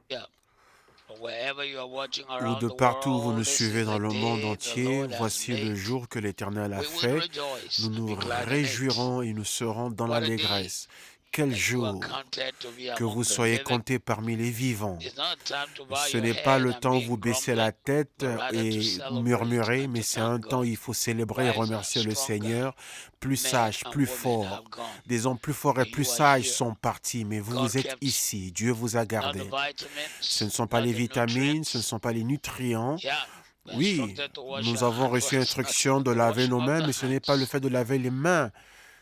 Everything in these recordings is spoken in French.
Yeah. So wherever you are watching Ou around de the partout où vous nous world, this suivez is dans the le monde day the entier, Lord has voici le made. jour que l'Éternel a We will fait. Nous rejoice and nous be glad in it. réjouirons et nous serons dans What a day l'allégresse. Quel that you are jour counted to be que vous among the soyez living. comptés parmi les vivants. It's not time to bow Ce your n'est pas head le and temps où be vous baissez la grumbling, tête but rather to et celebrate murmurer, and mais to c'est un thank temps où God. il faut célébrer et Wiser, remercier le stronger Seigneur. Plus men sage, and plus women fort. have gone, Des hommes plus forts et but plus you are sages here. sont partis, mais vous, God vous êtes kept ici. Dieu vous a not the gardé. Ce ne vitamins, sont pas not les the vitamines, ce ne nutrients. sont pas les nutriments. Yeah, we're Oui, instructed to wash nous our avons hands, reçu but it's not l'instruction de the laver washing nos of mains, the mais ce n'est pas le hands. fait de laver les mains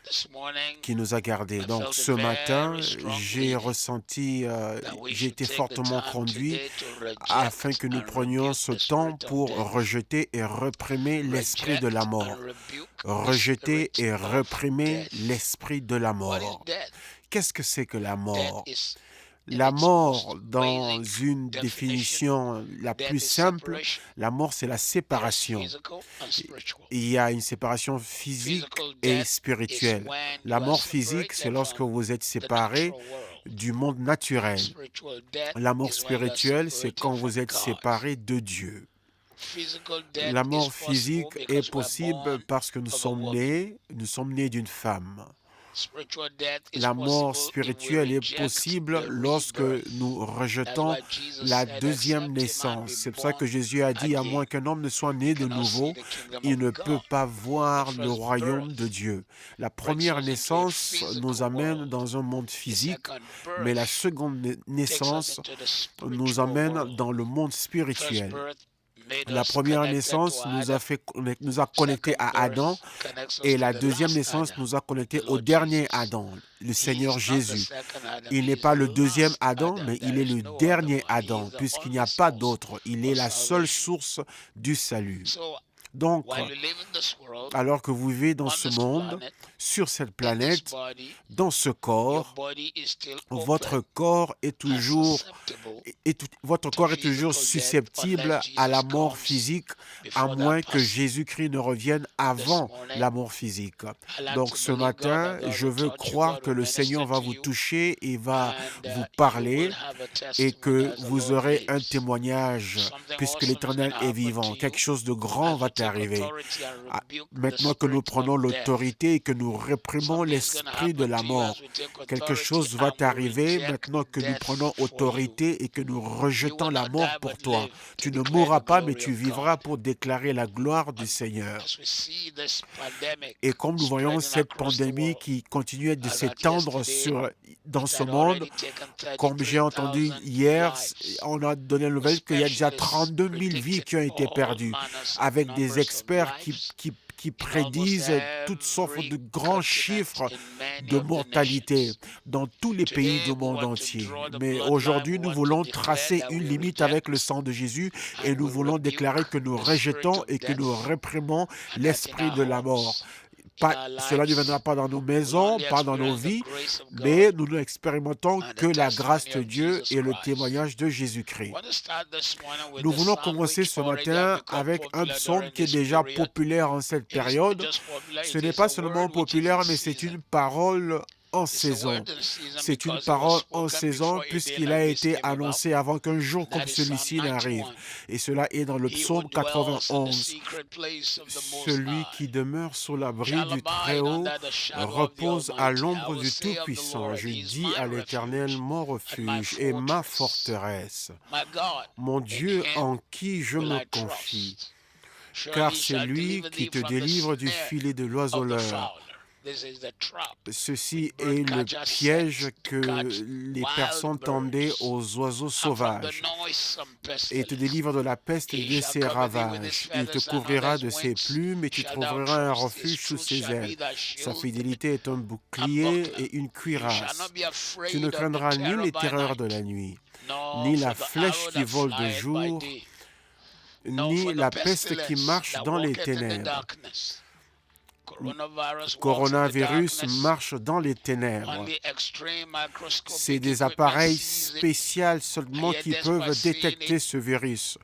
This morning, qui nous a gardés. I Donc felt a ce matin, very strong j'ai leading ressenti, that we j'ai should été take the fortement time conduit today to afin reject que nous and prenions rebuke ce the temps spirit of pour death. rejeter et réprimer l'esprit de la Reject and mort. rebuke the Rejeter spirit et of réprimer death. l'esprit de la What is mort. death? Qu'est-ce que c'est que la Death mort? is, in La its mort, most dans basic une definition, définition la plus death is simple, separation. la mort, c'est la There is séparation. physical and spiritual. Il y a une séparation physique Physical et death is spirituelle. when La you are mort physique, c'est separated lorsque from vous êtes the séparé natural world. du monde naturel. Spiritual death La mort is when you are spirituelle, c'est separated quand from vous êtes God. séparé de Dieu. Physical death La is mort possible physique est because we are possible born parce que of a woman. nous sommes nés d'une femme. Spiritual death is La mort possible if we spirituelle est reject possible the lorsque rebirth. nous That's rejetons why Jesus la said, deuxième except a man naissance. be C'est pour ça que born Jésus a dit, à again, moins qu'un homme ne soit he né de cannot see nouveau, the kingdom il of ne peut God. pas The voir le first royaume de birth Dieu. La brings première us into a naissance nous physical amène world. dans un monde The physique, second mais la birth seconde takes us naissance into the nous spiritual amène world. dans le monde First spirituel. birth made La us première connected to naissance Adam. nous a connectés Second à Adam. birth connects us Et to la the deuxième last naissance Adam, nous a connectés the au Lord dernier Jesus. Adam, le He Seigneur is not the Jésus. second Adam, Il he n'est is pas the le deuxième last Adam, Adam. mais il There est is le no other dernier one. He Adam, is the puisqu'il n'y only a pas source d'autre. Il est of la seule salvation. source du salut. So Donc, while you live in this world, alors que vous vivez dans on ce this monde, planet, sur cette in this planète, body, dans ce your corps, body is still votre open corps est and toujours susceptible votre to corps est toujours physical death unless susceptible à la Jesus mort comes physique, à before that moins que passing. Jésus-Christ ne revienne This avant morning, la mort physique. I like Donc to ce believe God matin, that God je will veux touch you, croire God que will le minister Seigneur va to vous you, toucher et va and vous you will parler have a et testimony que as the vous Lord aurez un lives. témoignage Something puisque awesome is going l'Éternel to est happen to vivant. Quelque you chose de grand as va we take t'arriver. authority and Ah, rebuke the maintenant que nous spirit of prenons death. l'autorité et que nous réprimons Something is going to l'esprit de happen la to you mort, as we take quelque authority chose va and we t'arriver reject maintenant que nous death prenons for you. autorité et que nous You rejetons will la not mort die pour but toi. live to Tu ne declare mourras the pas, mais glory tu of God. vivras pour déclarer la gloire du And Seigneur. as we see this pandemic Et comme nous voyons spreading cette across the pandémie world, qui continue de as at s'étendre yesterday, dans it ce had monde, already taken comme j'ai entendu 33,000 hier, lives, on a donné la with nouvelle qu'il y a déjà specialists 32 000 vies predicting qui ont été all perdues, manners of avec des numbers of experts lives qui in almost prédisent toutes sortes de every grands continent chiffres in many de of the mortalité nations. dans tous les pays Today, du we monde want to entier. draw the Mais bloodline. We aujourd'hui, nous want to voulons declare tracer that une we limite avec le reject sang de Jésus et and nous we voulons déclarer rebuke que nous the spirit rejetons of et que nous death, réprimons and that in l'esprit our de la mort. homes, in our Cela ne viendra lives, pas dans nos we'll maisons, only pas dans nos experience the vies, grace of God mais nous n'expérimentons and que the la grâce testimony de of Dieu Jesus et le Christ. témoignage de I Jésus-Christ. want to start this morning with Nous the voulons psalm commencer which ce already have matin become avec un popular psaume during qui est this déjà period. populaire en cette It is not période. just popular, Ce it n'est is pas a seulement word which is in populaire, mais c'est season. une parole en It's a saison. word in season C'est une because it was parole en spoken saison before a day puisqu'il like a this été came about. annoncé avant qu'un And jour comme that is Psalm celui-ci n'arrive. 91. Et cela est dans le He who psaume dwells in the 91. secret place of the Most Celui qui High demeure sous l'abri shall du abide Très-Haut under the shadow of the repose à Almighty. I l'ombre will du say of the Tout-Puissant. Lord, Je He is dis my à l'Éternel, refuge mon and my refuge et ma fortress. forteresse, My God, mon in Dieu Him en qui je will me I confie. trust. Car Surely He c'est shall lui deliver qui thee te from the délivre du snare filet de of the l'oiseleur. fowler. This is the trap which Ceci est le birdcatchers piège set to catch que les wild personnes tendaient birds, aux oiseaux and from the sauvages, noisome et te pestilence. délivre de la peste et He de shall ses cover thee with His ravages. Il te feathers, and under couvrira His de ses wings plumes et tu shall thou trouveras un trust. His refuge sous truth ses shall be ailes. thy Sa shield fidélité est un and bouclier buckler. et une You shall cuirasse. not be Tu ne afraid of the craindras ni terror les by terreurs de night, la nuit, nor ni la for the flèche arrow qui that vole de flieth by jour, day, nor ni for the la peste qui pestilence marche that dans les walketh in the ténèbres. darkness. Coronavirus walks in the Coronavirus darkness. marche dans les ténèbres. Only extreme C'est microscopic des equipment appareils sees it. spéciaux And seulement yet, qui despite peuvent seeing détecter it, ce virus.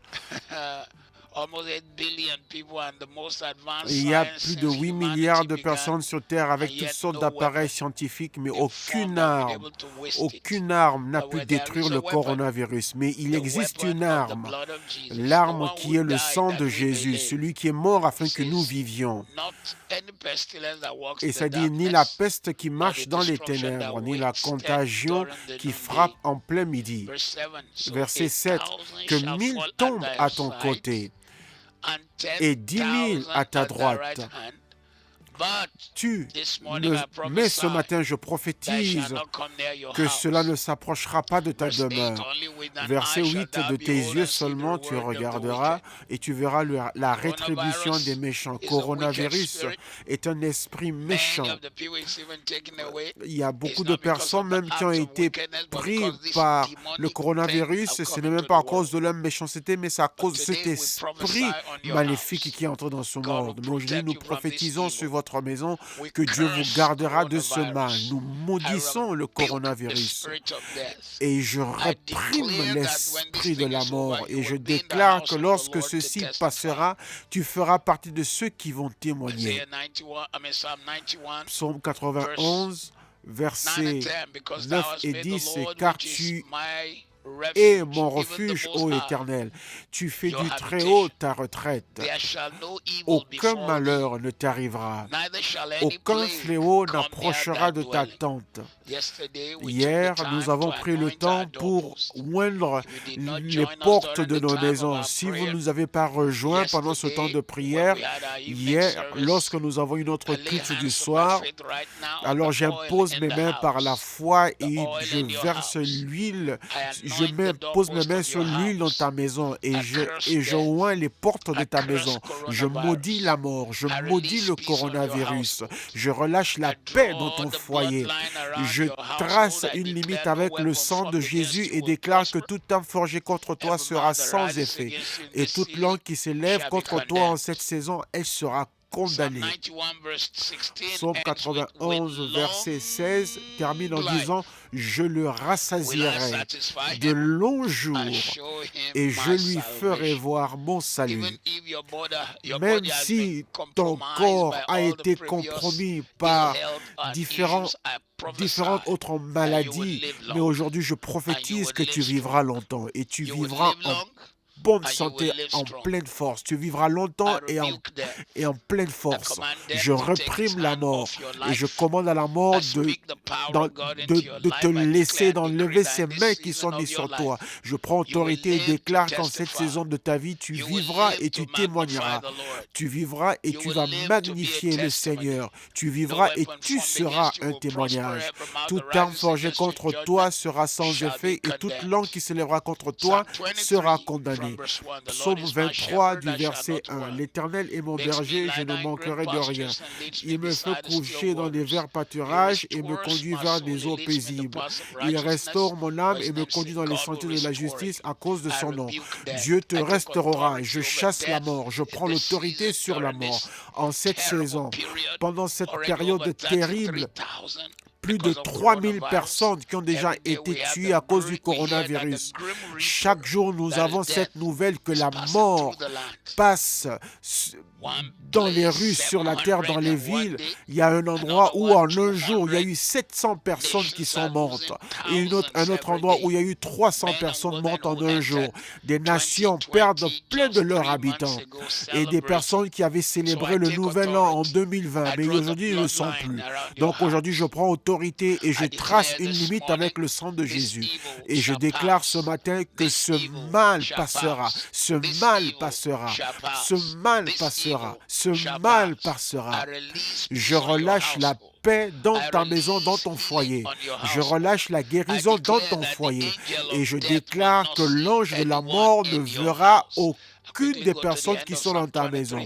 almost 8 billion people and the most advanced Il y a science plus de since 8 milliards de humanity personnes began, sur Terre avec and toutes yet sortes no d'appareils weapon scientifiques, mais in form that been able to waste it. aucune arme n'a But pu where there détruire is a le weapon, coronavirus. Mais il the existe weapon une of the arme, blood of Jesus, the l'arme one qui who est le died sang that de we may Jésus, live. celui qui est mort afin It que nous says, vivions. not any pestilence that walks Et in ça the dit ni la darkness, peste qui nor marche the dans les destruction that ténèbres, ni la wasted contagion during the qui frappe noonday. en plein midi. Verse 7. So Verset 7, 1,000 que shall 1000 fall at tombent thy à ton side, côté and et 10 000 10,000 à ta at thy right droite. hand. But This mais ce matin, je prophétise que cela ne s'approchera pas de ta demeure. Verset 8, de tes yeux seulement tu regarderas et tu verras la rétribution des méchants. Coronavirus est un esprit méchant. Il y a beaucoup de personnes même qui ont été pris par le coronavirus. Ce n'est même pas à cause de leur méchanceté, mais c'est à cause de cet esprit maléfique qui entre dans ce monde. Mais aujourd'hui, nous prophétisons sur votre maison que Dieu vous gardera de ce mal. Nous maudissons le coronavirus et je réprime l'esprit de la mort et je déclare que lorsque ceci passera, tu feras partie de ceux qui vont témoigner. Psaume 91, versets 9 et 10, car tu es mon refuge, ô Éternel. Tu fais du Très-Haut ta retraite. Aucun malheur ne t'arrivera. Aucun fléau n'approchera de ta tente. Hier, nous avons pris le temps pour oindre les portes de nos maisons. Si vous ne nous avez pas rejoints pendant ce temps de prière, hier, lorsque nous avons une autre culte du soir, alors j'impose mes mains par la foi et je verse l'huile. Je pose mes mains sur l'huile dans ta maison et je oins les portes de ta maison. Je maudis la mort, je maudis le coronavirus. Je relâche la paix dans ton foyer. Je trace une limite avec le sang de Jésus et déclare que toute arme forgée contre toi sera sans effet. Et toute langue qui s'élève contre toi en cette saison, elle sera condamné. Psaume 91, verset 16, termine en disant « Je le rassasierai de longs jours et je lui ferai voir mon salut. » Même si ton corps a été compromis par différentes autres maladies, mais aujourd'hui je prophétise que tu vivras longtemps et tu vivras en bonne santé, en pleine force. Tu vivras longtemps et en pleine force. Je réprime la mort et je commande à la mort de te laisser, d'enlever ces mains qui sont mises sur toi. Je prends autorité et déclare qu'en cette saison de ta vie, tu vivras et tu témoigneras. Tu vivras et tu vas magnifier le Seigneur. Tu vivras et tu seras un témoignage. Toute arme forgée contre toi sera sans effet et toute langue qui se lèvera contre toi sera condamnée. Psaume 23 du verset 1. L'Éternel est mon berger, je ne manquerai de rien. Il me fait coucher dans des verts pâturages et me conduit vers des eaux paisibles. Il restaure mon âme et me conduit dans les sentiers de la justice à cause de son nom. Dieu te restaurera. Je chasse la mort. Je prends l'autorité sur la mort. En cette saison, pendant cette période terrible, plus de 3000 personnes qui ont déjà été tuées à cause du coronavirus. Chaque jour, nous avons cette nouvelle que la mort passe dans les rues, sur la terre, dans les villes. Il y a un endroit où en un jour, il y a eu 700 personnes qui sont mortes. Et un autre endroit où il y a eu 300 personnes mortes en un jour. Des nations perdent plein de leurs habitants. Et des personnes qui avaient célébré le Nouvel An en 2020, mais aujourd'hui, ils ne le sont plus. Donc aujourd'hui, je prends autorité et je trace une limite avec le sang de Jésus. Et je déclare ce matin que ce mal passera. Ce mal passera. Ce mal passera. Ce mal passera. Je relâche la paix dans ta maison, dans ton foyer. Je relâche la guérison dans ton foyer. Et je déclare que l'ange de la mort ne verra aucune des personnes qui sont dans ta maison.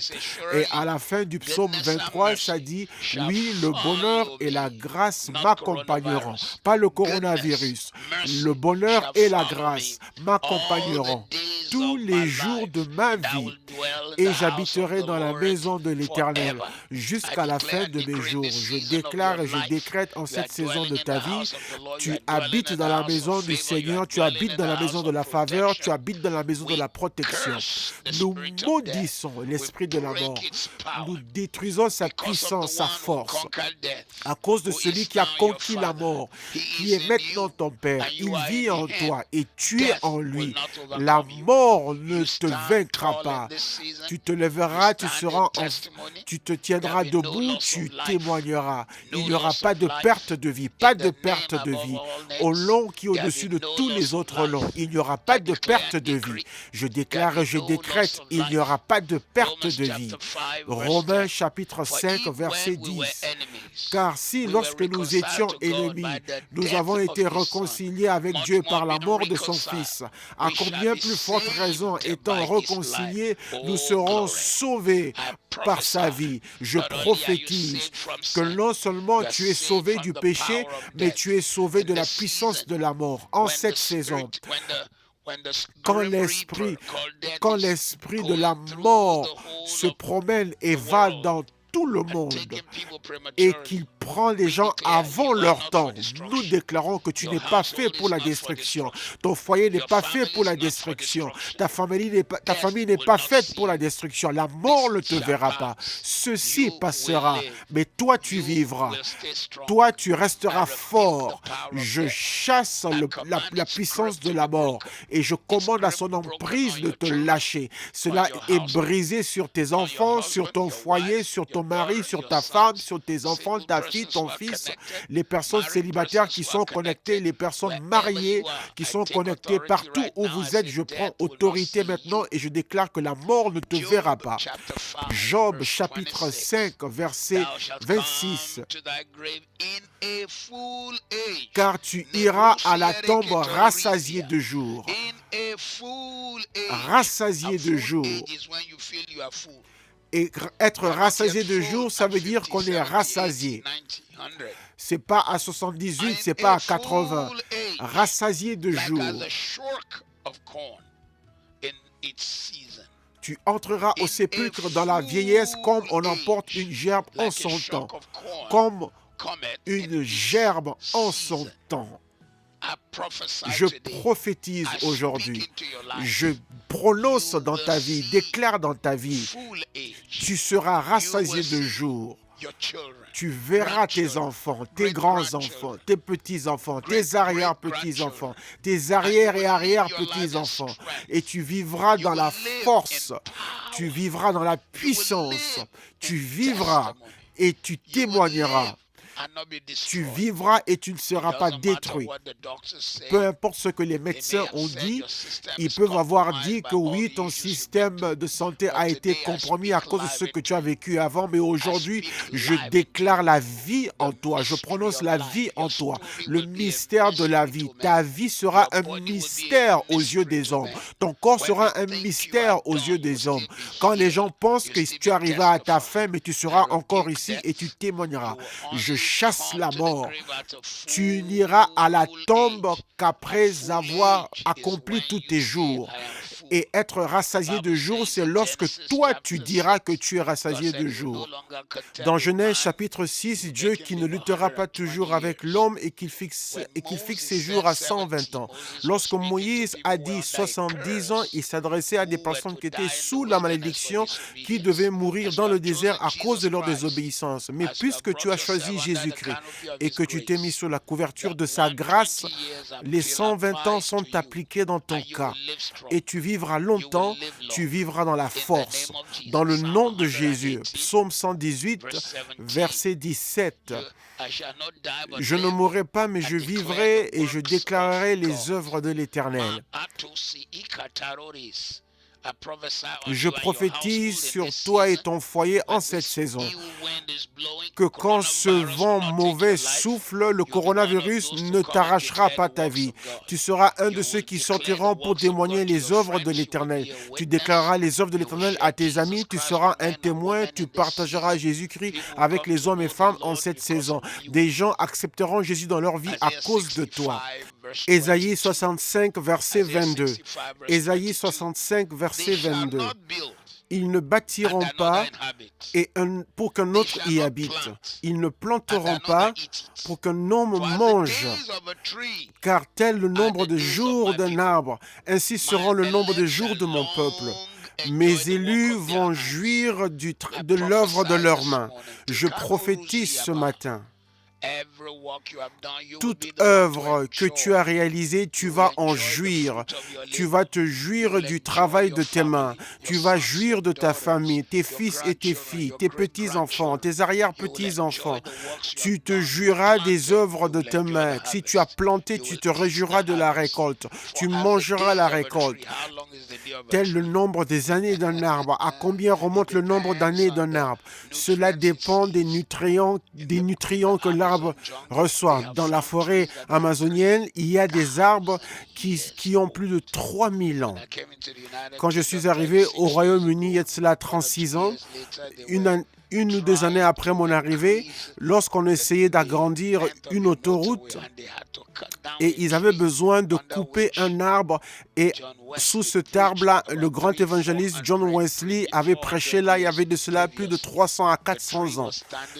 Et à la fin du psaume 23, ça dit, oui, le bonheur et la grâce m'accompagneront. Pas le coronavirus. Le bonheur et la grâce m'accompagneront tous les jours de ma vie. et j'habiterai dans la maison de l'Éternel jusqu'à la fin de mes jours. Je déclare et je décrète en cette saison de ta vie, tu habites dans la maison du Seigneur, tu habites dans la maison de la faveur, tu habites dans la maison de la protection. Nous maudissons l'esprit de la mort. Nous détruisons sa puissance, sa force. À cause de celui qui a conquis la mort, qui est maintenant ton Père, il vit en toi et tu es en lui. La mort ne te vaincra pas. Tu te lèveras, tu te tiendras debout, tu témoigneras. Il n'y aura pas de perte de vie, pas de perte de vie. Au long qui est au-dessus de tous les autres longs, il n'y aura pas de perte de vie. Je déclare et je décrète, il n'y aura pas de perte de vie. Romains chapitre 5, verset 10. Car si, lorsque nous étions ennemis, nous avons été réconciliés avec Dieu par la mort de son Fils, à combien plus forte raison, étant réconciliés, nous serons sauvés par sa vie. Je prophétise que non seulement tu es sauvé du péché, mais tu es sauvé de la puissance de la mort en cette saison. Quand l'esprit de la mort se promène et va dans tout le monde et qu'il prend les gens avant leur temps, nous déclarons que tu n'es pas fait pour la destruction. Ton foyer n'est pas fait pour la destruction. Ta famille n'est pas faite pour la destruction. La mort ne te verra pas. Ceci passera, mais toi tu vivras. Toi tu resteras fort. Je chasse la puissance de la mort et je commande à son emprise de te lâcher. Cela est brisé sur tes enfants, sur ton foyer, sur ton mari, sur ta femme, sur tes enfants, ta fille, ton fils, les personnes célibataires qui sont connectées, les personnes mariées qui sont connectées partout où vous êtes. Je prends autorité maintenant et je déclare que la mort ne te verra pas. Job chapitre 5 verset 26. Car tu iras à la tombe rassasié de jour. Rassasié de jour. Et être rassasié de jour, ça veut dire qu'on est rassasié. C'est pas à 78, c'est pas à 80. Rassasié de jour. Tu entreras au sépulcre dans la vieillesse comme on emporte une gerbe en son temps. Comme une gerbe en son temps. Je prophétise aujourd'hui, je prononce dans ta vie, déclare dans ta vie, tu seras rassasié de jour. Tu verras tes enfants, tes grands-enfants, tes petits-enfants, tes arrière-petits-enfants, tes arrière- et arrière-petits-enfants. Et tu vivras dans la force, tu vivras dans la puissance, tu vivras et tu témoigneras. Tu vivras et tu ne seras pas détruit. Peu importe ce que les médecins ont dit, ils peuvent avoir dit que oui, ton système de santé a été compromis à cause de ce que tu as vécu avant, mais aujourd'hui, je déclare la vie en toi. Je prononce la vie en toi, le mystère de la vie. Ta vie sera un mystère aux yeux des hommes. Ton corps sera un mystère aux yeux des hommes. Quand les gens pensent que tu arriveras à ta fin, mais tu seras encore ici et tu témoigneras. Je chasse la mort. Tu n'iras à la tombe qu'après avoir accompli tous tes jours. Et être rassasié de jour, c'est lorsque toi, tu diras que tu es rassasié de jour. Dans Genèse chapitre 6, Dieu qui ne luttera pas toujours avec l'homme et qu'il fixe ses jours à 120 ans. Lorsque Moïse a dit 70 ans, il s'adressait à des personnes qui étaient sous la malédiction, qui devaient mourir dans le désert à cause de leur désobéissance. Mais puisque tu as choisi Jésus-Christ et que tu t'es mis sous la couverture de sa grâce, les 120 ans sont appliqués dans ton cas. Et tu vivras longtemps, tu vivras dans la force. Dans le nom de Jésus. Psaume 118, verset 17. Je ne mourrai pas, mais je vivrai et je déclarerai les œuvres de l'Éternel. Je prophétise sur toi et ton foyer en cette saison que quand ce vent mauvais souffle, le coronavirus ne t'arrachera pas ta vie. Tu seras un de ceux qui sortiront pour témoigner les œuvres de l'Éternel. Tu déclareras les œuvres de l'Éternel à tes amis, tu seras un témoin, tu partageras Jésus-Christ avec les hommes et femmes en cette saison. Des gens accepteront Jésus dans leur vie à cause de toi. Ésaïe 65, verset 22. Ésaïe 65, verset 22. Ils ne bâtiront pas et pour qu'un autre y habite. Ils ne planteront pas pour qu'un homme mange, car tel le nombre de jours d'un arbre, ainsi seront le nombre de jours de mon peuple. Mes élus vont jouir de l'œuvre de leurs mains. Je prophétise ce matin. Toute œuvre que tu as réalisée, tu vas en jouir. Tu vas te jouir du travail de tes mains. Tu vas jouir de ta famille, tes fils et tes filles, tes petits-enfants, tes arrière-petits-enfants. Tu te jouiras des œuvres de tes mains. Si tu as planté, tu te réjouiras de la récolte. Tu mangeras la récolte. Tel le nombre des années d'un arbre. À combien remonte le nombre d'années d'un arbre? Cela dépend des nutrients que l'arbre reçoit. Dans la forêt amazonienne, il y a des arbres qui ont plus de 3000 ans. Quand je suis arrivé au Royaume-Uni, il y a de cela 36 ans, une ou deux années après mon arrivée, lorsqu'on essayait d'agrandir une autoroute, et ils avaient besoin de couper un arbre, et sous cet arbre-là, le grand évangéliste John Wesley avait prêché là, il y avait de cela plus de 300 à 400 ans.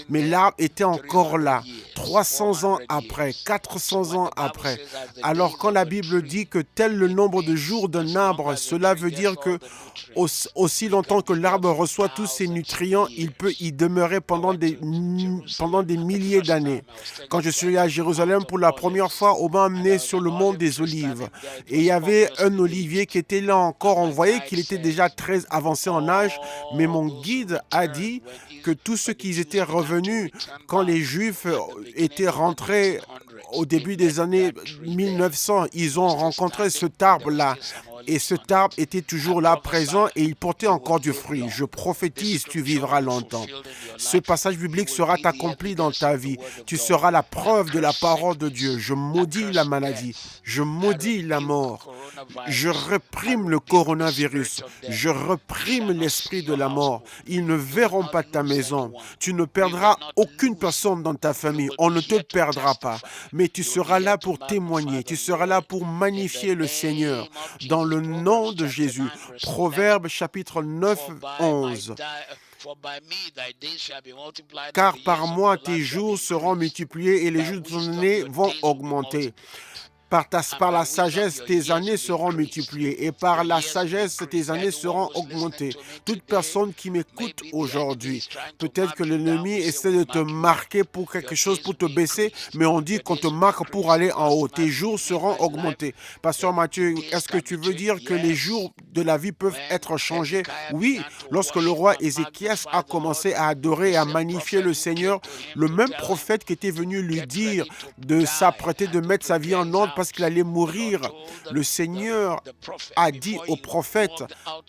Mais l'arbre était encore là, 300 ans après, 400 ans après. Alors quand la Bible dit que tel le nombre de jours d'un arbre, cela veut dire que aussi longtemps que l'arbre reçoit tous ses nutriments, il peut y demeurer pendant des milliers d'années. Quand je suis allé à Jérusalem pour la première fois, on m'a amené sur le mont des Olives. Et il y avait un olivier qui était là encore. On voyait qu'il était déjà très avancé en âge, mais mon guide a dit que tous ceux qui étaient revenus quand les Juifs étaient rentrés au début des années 1900, ils ont rencontré cet arbre-là. Et cet arbre était toujours là, présent, et il portait encore du fruit. Je prophétise, tu vivras longtemps. Ce passage biblique sera accompli dans ta vie. Tu seras la preuve de la parole de Dieu. Je maudis la maladie. Je maudis la mort. Je réprime le coronavirus. Je réprime l'esprit de la mort. Ils ne verront pas ta maison. Tu ne perdras aucune personne dans ta famille. On ne te perdra pas. Mais tu seras là pour témoigner. Tu seras là pour magnifier le Seigneur. Dans le nom de Jésus. Proverbe chapitre 9, 11. Car par moi tes jours seront multipliés et les jours de ton année vont augmenter. Par la sagesse, tes années seront multipliées et par la sagesse, tes années seront augmentées. Toute personne qui m'écoute aujourd'hui, peut-être que l'ennemi essaie de te marquer pour quelque chose, pour te baisser, mais on dit qu'on te marque pour aller en haut. Tes jours seront augmentés. Pasteur Mathieu, est-ce que tu veux dire que les jours de la vie peuvent être changés? Oui, lorsque le roi Ézéchias a commencé à adorer et à magnifier le Seigneur, le même prophète qui était venu lui dire de s'apprêter, de mettre sa vie en ordre parce qu'il allait mourir, le Seigneur a dit au prophète,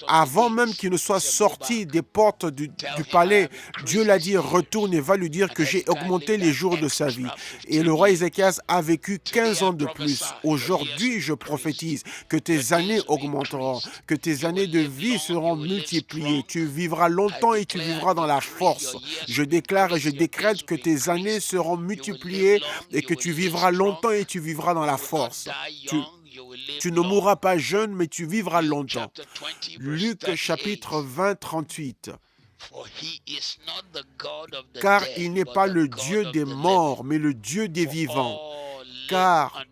avant même qu'il ne soit sorti des portes du palais, Dieu l'a dit, retourne et va lui dire que j'ai augmenté les jours de sa vie. Et le roi Ézéchias a vécu 15 ans de plus. Aujourd'hui, je prophétise que tes années augmenteront, que tes années de vie seront multipliées. Tu vivras longtemps et tu vivras dans la force. Je déclare et je décrète que tes années seront multipliées et que tu vivras longtemps et tu vivras dans la force. Tu ne mourras pas jeune, mais tu vivras longtemps. Luc chapitre 20, 38. Car il n'est pas le Dieu des morts, mais le Dieu des vivants. Car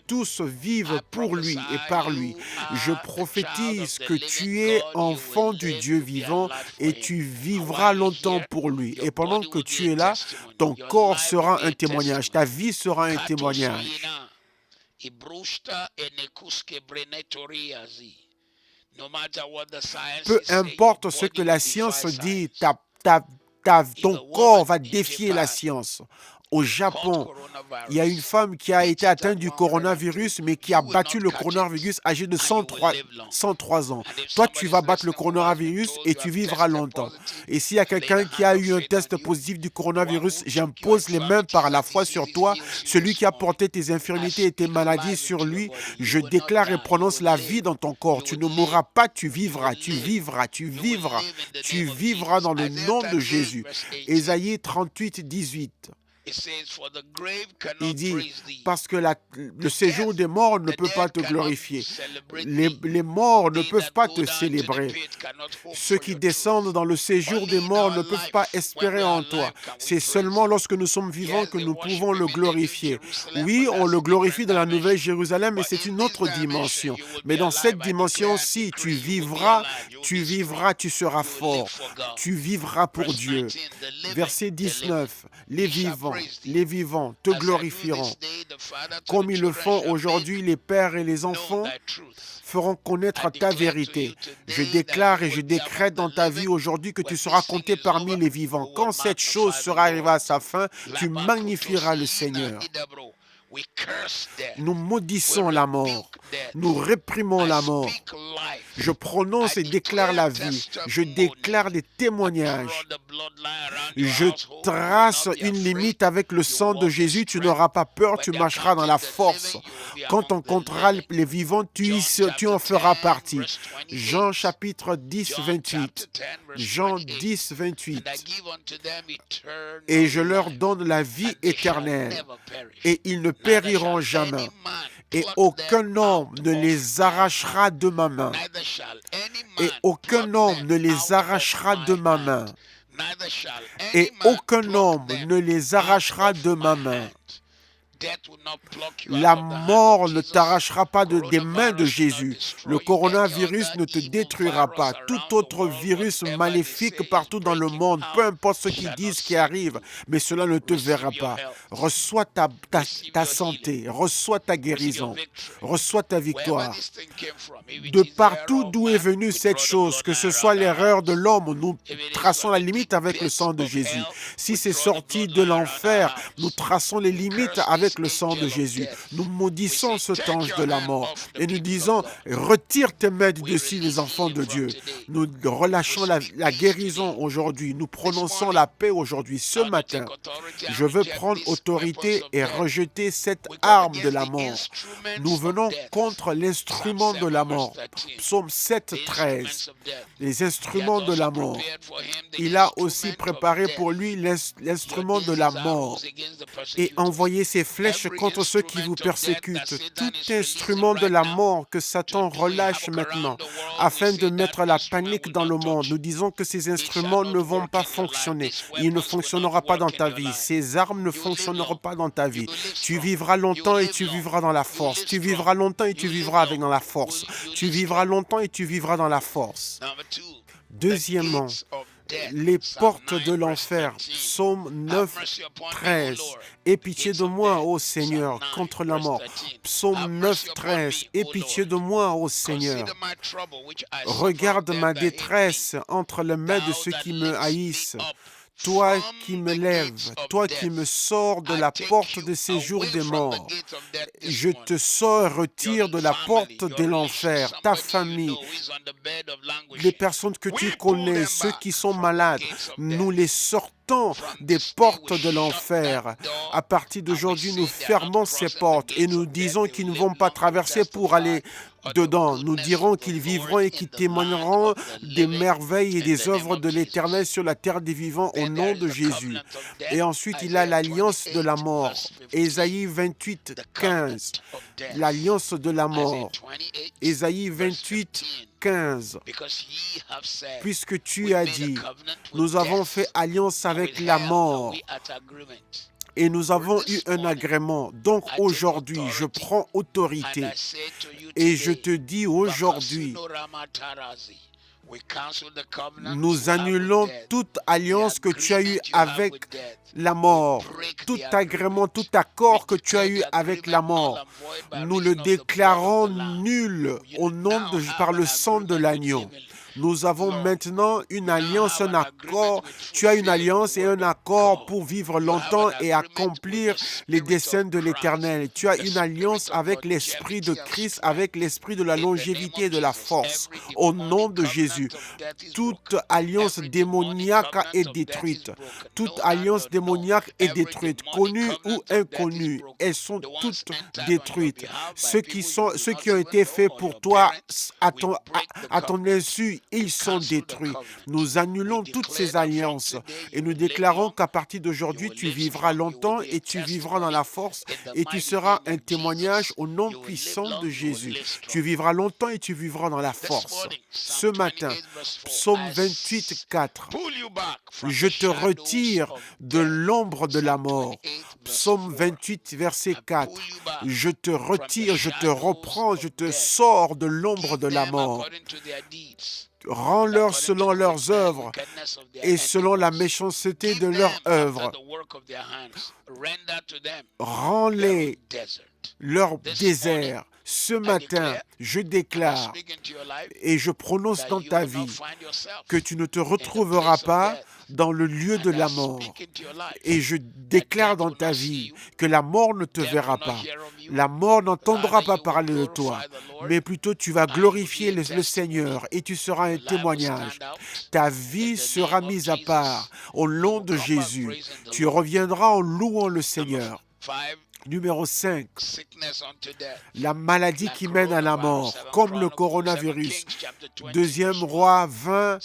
tous vivent pour lui et par lui. Je prophétise que tu es enfant du Dieu vivant et tu vivras longtemps pour lui. Et pendant que tu es là, ton corps sera un témoignage, ta vie sera un témoignage. Peu importe ce que la science dit, ton corps va défier la science. Au Japon, il y a une femme qui a été atteinte du coronavirus, mais qui a battu le coronavirus âgée de 103 ans. Toi, tu vas battre le coronavirus et tu vivras longtemps. Et s'il y a quelqu'un qui a eu un test positif du coronavirus, j'impose les mains par la foi sur toi. Celui qui a porté tes infirmités et tes maladies sur lui, je déclare et prononce la vie dans ton corps. Tu ne mourras pas, tu vivras, tu vivras, tu vivras. Tu vivras dans le nom de Jésus. Ésaïe 38, 18. Il dit, parce que le séjour des morts ne peut pas te glorifier. Les morts ne peuvent pas te célébrer. Ceux qui descendent dans le séjour des morts ne peuvent pas espérer en toi. C'est seulement lorsque nous sommes vivants que nous pouvons le glorifier. Oui, on le glorifie dans la Nouvelle Jérusalem, mais c'est une autre dimension. Mais dans cette dimension-ci, tu vivras, tu seras fort. Tu vivras pour Dieu. Verset 19. Les vivants te glorifieront. Comme ils le font aujourd'hui, les pères et les enfants feront connaître ta vérité. Je déclare et je décrète dans ta vie aujourd'hui que tu seras compté parmi les vivants. Quand cette chose sera arrivée à sa fin, tu magnifieras le Seigneur. Nous maudissons la mort. Nous réprimons la mort. Je prononce et déclare la vie. Je déclare des témoignages. Je trace une limite avec le sang de Jésus. Tu n'auras pas peur, tu marcheras dans la force. Quand on comptera les vivants, tu en feras partie. Jean chapitre 10, 28. Jean 10, 28. Et je leur donne la vie éternelle. Et ils ne périront jamais. Et aucun homme ne les arrachera de ma main. Et aucun homme ne les arrachera de ma main. Et aucun homme ne les arrachera de ma main. La mort ne t'arrachera pas des mains de Jésus. Le coronavirus ne te détruira pas. Tout autre virus maléfique partout dans le monde, peu importe ce qu'ils disent qui arrive, mais cela ne te verra pas. Reçois ta santé, reçois ta guérison, reçois ta victoire. De partout d'où est venue cette chose, que ce soit l'erreur de l'homme, nous traçons la limite avec le sang de Jésus. Si c'est sorti de l'enfer, nous traçons les limites avec le sang de Jésus. Nous maudissons cet ange de la mort et nous disons, retire tes mains du dessus les enfants de Dieu. Nous relâchons la guérison aujourd'hui. Nous prononçons la paix aujourd'hui. Ce matin, je veux prendre autorité et rejeter cette arme de la mort. Nous venons contre l'instrument de la mort. Psaume 7, 13. Les instruments de la mort. Il a aussi préparé pour lui l'instrument de la mort et envoyé ses flèches contre ceux qui vous persécutent. Tout instrument de la mort que Satan relâche maintenant afin de mettre la panique dans le monde. Nous disons que ces instruments ne vont pas fonctionner. Ils ne fonctionneront pas dans ta vie. Ces armes ne fonctionneront pas dans ta vie. Tu vivras longtemps et tu vivras dans la force. Tu vivras longtemps et tu vivras dans la force. Tu vivras longtemps et tu vivras dans la force. Deuxièmement, les portes de l'enfer. Psaume 9, 13. Aie pitié de moi, ô Seigneur, contre la mort. Psaume 9, 13. Aie pitié de moi, ô Seigneur. Regarde ma détresse entre les mains de ceux qui me haïssent. Toi qui me lèves, toi qui me sors de la porte de séjour des morts, je te sors et retire de la porte de l'enfer, ta famille, les personnes que tu connais, ceux qui sont malades, nous les sortons des portes de l'enfer. À partir d'aujourd'hui, nous fermons ces portes et nous disons qu'ils ne vont pas traverser pour aller dedans. Nous dirons qu'ils vivront et qu'ils témoigneront des merveilles et des œuvres de l'Éternel sur la terre des vivants au nom de Jésus. Et ensuite, il a l'alliance de la mort. Ésaïe 28, 15. L'alliance de la mort. Ésaïe 28, 15. Puisque tu as dit, nous avons fait alliance avec la mort et nous avons eu un agrément. Donc aujourd'hui, je prends autorité et je te dis aujourd'hui, nous annulons toute alliance que tu as eue avec la mort, tout agrément, tout accord que tu as eu avec la mort. Nous le déclarons nul par le sang de l'agneau. Nous avons maintenant une alliance, un accord. Tu as une alliance et un accord pour vivre longtemps et accomplir les desseins de l'Éternel. Tu as une alliance avec l'Esprit de Christ, avec l'Esprit de la longévité et de la force. Au nom de Jésus, toute alliance démoniaque est détruite. Toute alliance démoniaque est détruite, connue ou inconnue. Elles sont toutes détruites. Ceux qui ont été faits pour toi à ton insu, ils sont détruits. Nous annulons toutes ces alliances et nous déclarons qu'à partir d'aujourd'hui, tu vivras longtemps et tu vivras dans la force et tu seras un témoignage au nom puissant de Jésus. Tu vivras longtemps et tu vivras dans la force. Ce matin, Psaume 28, 4. Je te retire de l'ombre de la mort. Psaume 28, verset 4. Je te retire, je te reprends, je te sors de l'ombre de la mort. Rends-leur selon leurs œuvres et selon la méchanceté de leurs œuvres. Rends-les leur désert. Ce matin, je déclare et je prononce dans ta vie que tu ne te retrouveras pas dans le lieu de la mort. Et je déclare dans ta vie que la mort ne te verra pas. La mort n'entendra pas parler de toi, mais plutôt tu vas glorifier le Seigneur et tu seras un témoignage. Ta vie sera mise à part au nom de Jésus. Tu reviendras en louant le Seigneur. Numéro 5, la maladie qui mène à la mort, comme le coronavirus. Deuxième roi 20,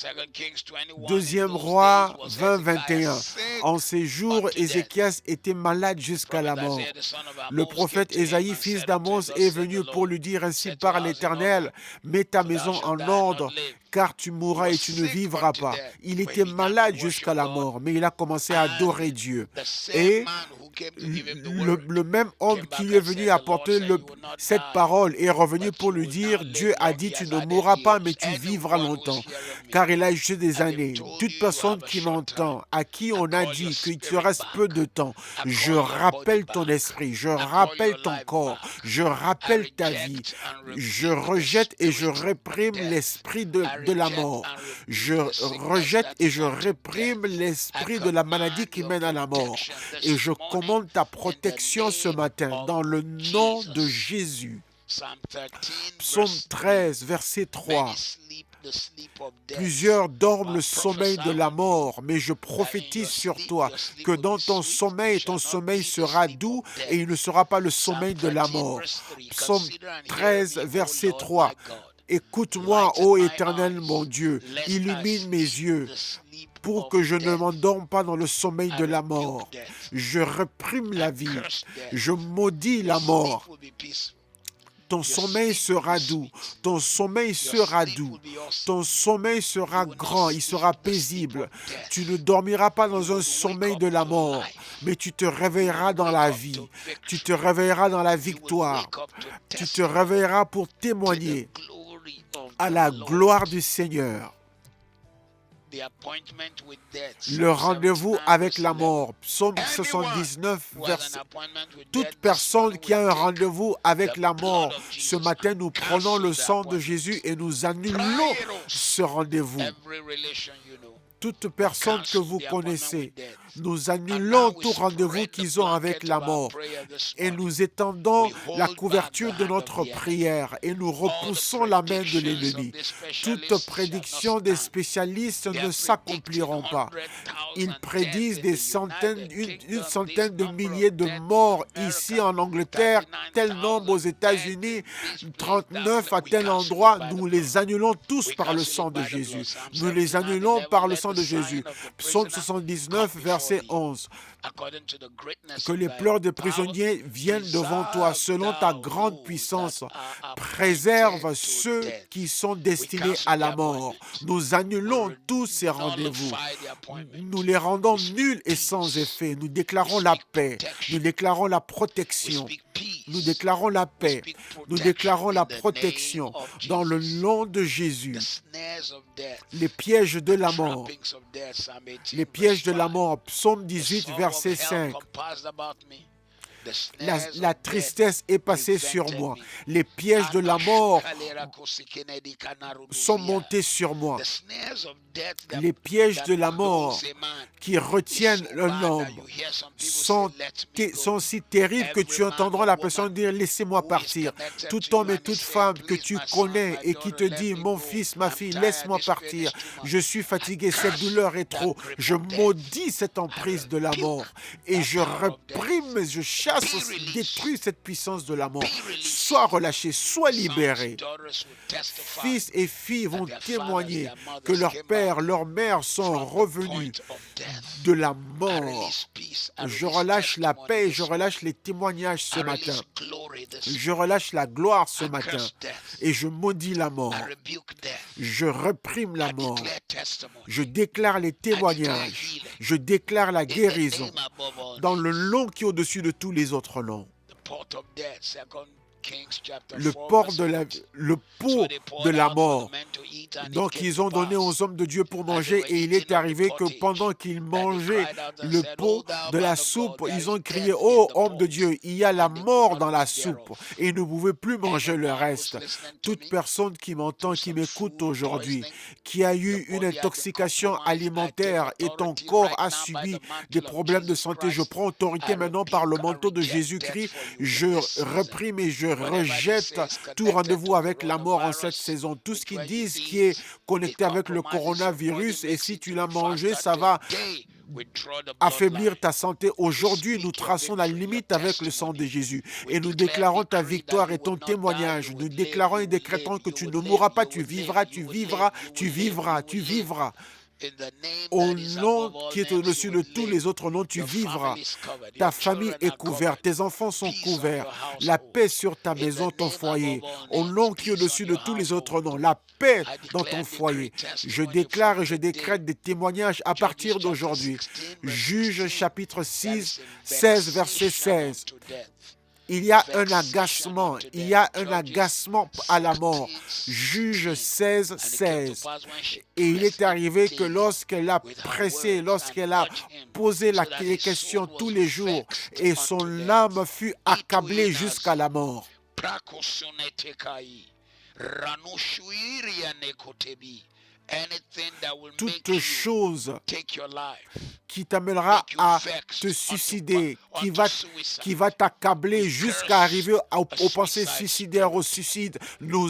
21. En ces jours, Ézéchias était malade jusqu'à la mort. Le prophète Ésaïe, fils d'Amos, est venu pour lui dire ainsi par l'Éternel, mets ta maison en ordre, car tu mourras et tu ne vivras pas. Il était malade jusqu'à la mort, mais il a commencé à adorer Dieu. Et le même homme qui lui est venu apporter cette parole est revenu pour lui dire, Dieu a dit, tu ne mourras pas, mais tu vivras longtemps, car il a ajouté des années. Toute personne qui m'entend, à qui on a dit qu'il te reste peu de temps, je rappelle ton esprit, je rappelle ton corps, je rappelle ta vie, je rejette et je réprime l'esprit de la mort. Je rejette et je réprime l'esprit de la maladie qui mène à la mort. Et je commande ta protection ce matin dans le nom de Jésus. Psaume 13, verset 3. Plusieurs dorment le sommeil de la mort, mais je prophétise sur toi que dans ton sommeil sera doux et il ne sera pas le sommeil de la mort. Psaume 13, verset 3. Écoute-moi, ô Éternel mon Dieu, illumine mes yeux pour que je ne m'endorme pas dans le sommeil de la mort. Je réprime la vie, je maudis la mort. Ton sommeil sera doux, ton sommeil sera doux, ton sommeil sera grand, il sera paisible. Tu ne dormiras pas dans un sommeil de la mort, mais tu te réveilleras dans la vie, tu te réveilleras dans la victoire, tu te réveilleras pour témoigner à la gloire du Seigneur. Le rendez-vous avec la mort. Psaume 79, verset. Toute personne qui a un rendez-vous avec la mort, ce matin, nous prenons le sang de Jésus et nous annulons ce rendez-vous. Toute personne que vous connaissez, nous annulons tout rendez-vous qu'ils ont avec la mort et nous étendons la couverture de notre prière et nous repoussons la main de l'ennemi. Toute prédiction des spécialistes ne s'accompliront pas. Ils prédisent des centaines, une centaine de milliers de morts ici en Angleterre, tel nombre aux États-Unis, 39 à tel endroit. Nous les annulons tous par le sang de Jésus. Nous les annulons par le sang de Jésus. Psaume 79, verset 11. Que les pleurs des prisonniers viennent devant toi selon ta grande puissance. Préserve ceux qui sont destinés à la mort. Nous annulons tous ces rendez-vous. Nous les rendons nuls et sans effet. Nous déclarons la paix. Nous déclarons la protection. Nous déclarons la paix. Nous déclarons la protection dans le nom de Jésus. Les pièges de la mort. Les pièges de la mort. Psaume 18, verset 5. La tristesse est passée sur moi. Les pièges de la mort sont montés sur moi. Les pièges de la mort qui retiennent l'homme sont si terribles que tu entendras la personne dire « Laissez-moi partir ». Tout homme et toute femme que tu connais et qui te dit « Mon fils, ma fille, laisse-moi partir. Je suis fatigué, cette douleur est trop. » Je maudis cette emprise de la mort et je réprime, je chasse chasse, détruis cette puissance de la mort. Sois relâché, sois libéré. Fils et filles vont témoigner que leur père, leur mère sont revenus de la mort. Je relâche la paix, je relâche les témoignages ce matin. Je relâche la gloire ce matin et je maudis la mort. Je réprime la mort. Je déclare les témoignages. Je déclare la guérison dans le nom qui est au-dessus de tous les autres noms. Le pot de la mort. Donc ils ont donné aux hommes de Dieu pour manger et il est arrivé que pendant qu'ils mangeaient le pot de la soupe, ils ont crié « Oh, homme de Dieu, il y a la mort dans la soupe et ils ne pouvaient plus manger le reste. » Toute personne qui m'entend, qui m'écoute aujourd'hui, qui a eu une intoxication alimentaire et ton corps a subi des problèmes de santé, je prends autorité maintenant par le manteau de Jésus-Christ, je réprime et je rejette tout rendez-vous avec la mort en cette saison. Tout ce qu'ils disent qui est connecté avec le coronavirus et si tu l'as mangé, ça va affaiblir ta santé. Aujourd'hui, nous traçons la limite avec le sang de Jésus et nous déclarons ta victoire et ton témoignage. Nous déclarons et décrétons que tu ne mourras pas, tu vivras, tu vivras, tu vivras, tu vivras. Au nom qui est au-dessus de tous les autres noms, tu vivras. Ta famille est couverte, tes enfants sont couverts. La paix sur ta maison, ton foyer. Au nom qui est au-dessus de tous les autres noms, la paix dans ton foyer. Je déclare et je décrète des témoignages à partir d'aujourd'hui. Juge chapitre 16, verset 16. Il y a un agacement à la mort. Juge 16. Et il est arrivé que lorsqu'elle a pressé, lorsqu'elle a posé les questions tous les jours, et son âme fut accablée jusqu'à la mort. Toute chose qui t'amènera à te suicider, qui va t'accabler jusqu'à arriver aux pensées suicidaires, au suicide. Nous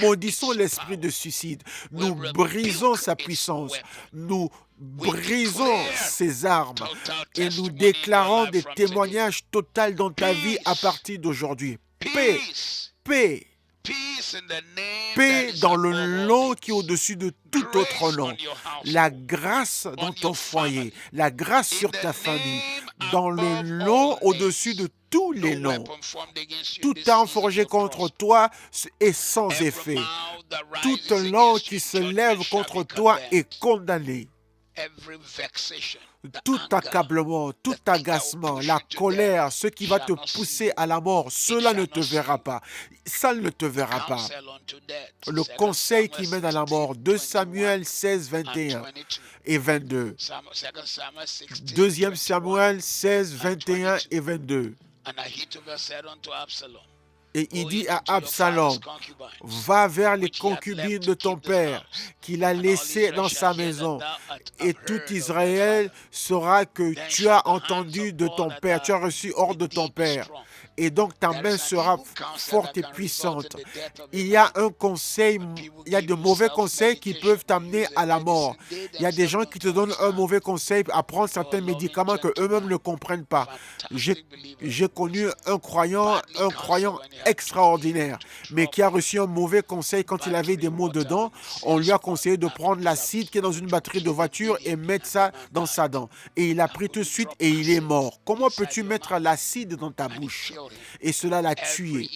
maudissons l'esprit de suicide. Nous brisons sa puissance. Nous brisons ses armes et nous déclarons des témoignages totaux dans ta vie à partir d'aujourd'hui. Paix. Paix dans le nom qui est au-dessus de tout autre nom. La grâce dans ton foyer, la grâce sur ta famille, dans le nom au-dessus de tous les noms. Tout arme forgé contre toi est sans effet. Toute langue qui se lève contre toi est condamnée. Tout accablement, tout agacement, la colère, ce qui va te pousser à la mort, cela ne te verra pas. Ça ne te verra pas. Le conseil qui mène à la mort, 2 Samuel 16, 21 et 22. 2 Samuel 16, 21 et 22. Et il dit à Absalom, va vers les concubines de ton père qu'il a laissées dans sa maison. Et tout Israël saura que tu as entendu de ton père, tu as reçu ordre de ton père. Et donc ta main sera forte et puissante. Il y a un conseil, il y a de mauvais conseils qui peuvent t'amener à la mort. Il y a des gens qui te donnent un mauvais conseil à prendre certains médicaments que eux-mêmes ne comprennent pas. J'ai connu un croyant extraordinaire, mais qui a reçu un mauvais conseil quand il avait des maux de dents. On lui a conseillé de prendre l'acide qui est dans une batterie de voiture et mettre ça dans sa dent. Et il a pris tout de suite et il est mort. Comment peux-tu mettre l'acide dans ta bouche? Et cela l'a tué.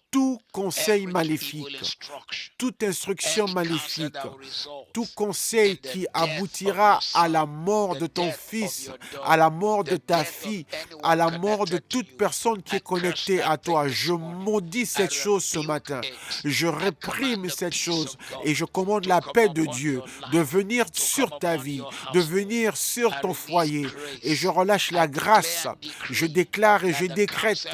Tout conseil maléfique, toute instruction maléfique, tout conseil qui aboutira à la mort de ton fils, à la mort de ta fille, à la mort de toute personne qui est connectée à toi, je maudis cette chose ce matin. Je réprime cette chose et je commande la paix de Dieu de venir sur ta vie, de venir sur ton foyer et je relâche la grâce. Je déclare et je décrète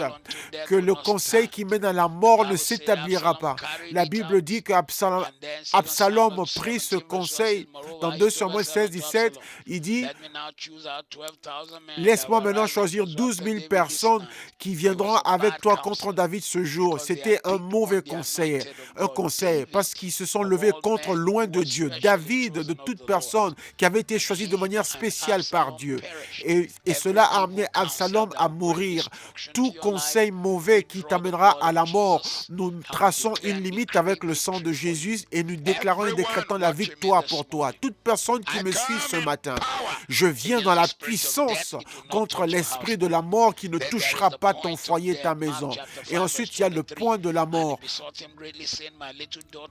que le conseil qui mène à la mort mort ne s'établira pas. La Bible dit qu'Absalom prit ce conseil dans 2 Samuel 16, 17. Il dit, laisse-moi maintenant choisir 12 000 personnes qui viendront avec toi contre David ce jour. C'était un mauvais conseil, parce qu'ils se sont levés contre loin de Dieu. David, de toute personne qui avait été choisie de manière spéciale par Dieu. Et cela a amené Absalom à mourir. Tout conseil mauvais qui t'amènera à la mort, nous traçons une limite avec le sang de Jésus et nous déclarons et décrétons la victoire pour toi. Toute personne qui me suit ce matin, je viens dans la puissance contre l'esprit de la mort qui ne touchera pas ton foyer, ta maison. Et ensuite, il y a le point de la mort.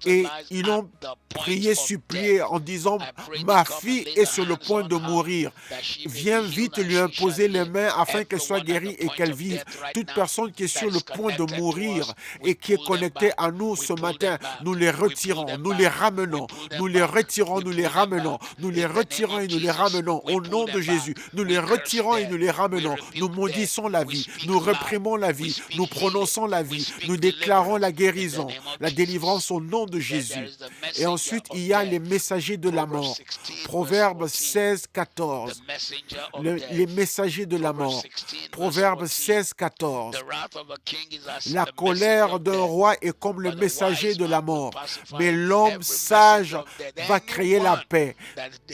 Et ils ont prié, supplié en disant, ma fille est sur le point de mourir. Viens vite lui imposer les mains afin qu'elle soit guérie et qu'elle vive. Toute personne qui est sur le point de mourir et qui est connectée à nous ce matin, nous les retirons, nous les ramenons, nous les retirons, nous les ramenons, nous les retirons et nous les ramenons au nom de Jésus. Nous les retirons et nous les ramenons. Nous maudissons la vie, nous réprimons la vie, nous prononçons la vie, nous déclarons la guérison, la délivrance au nom de Jésus. Et ensuite, il y a les messagers de la mort. Proverbe 16, 14. Les messagers de la mort. Proverbe 16, 14. La colère d'un roi est comme le messager de la mort, mais l'homme sage va créer la paix.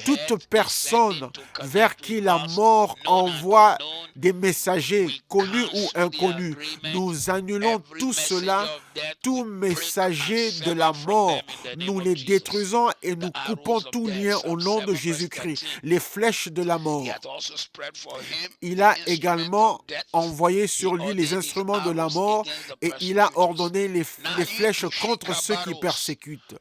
Toute personne vers qui la mort envoie des messagers, connus ou inconnus, nous annulons tout cela, tout messager de la mort. Nous les détruisons et nous coupons tout lien au nom de Jésus-Christ. Les flèches de la mort. Il a également envoyé sur lui les instruments de la mort et il a ordonné les flèches contre ceux qui persécutent.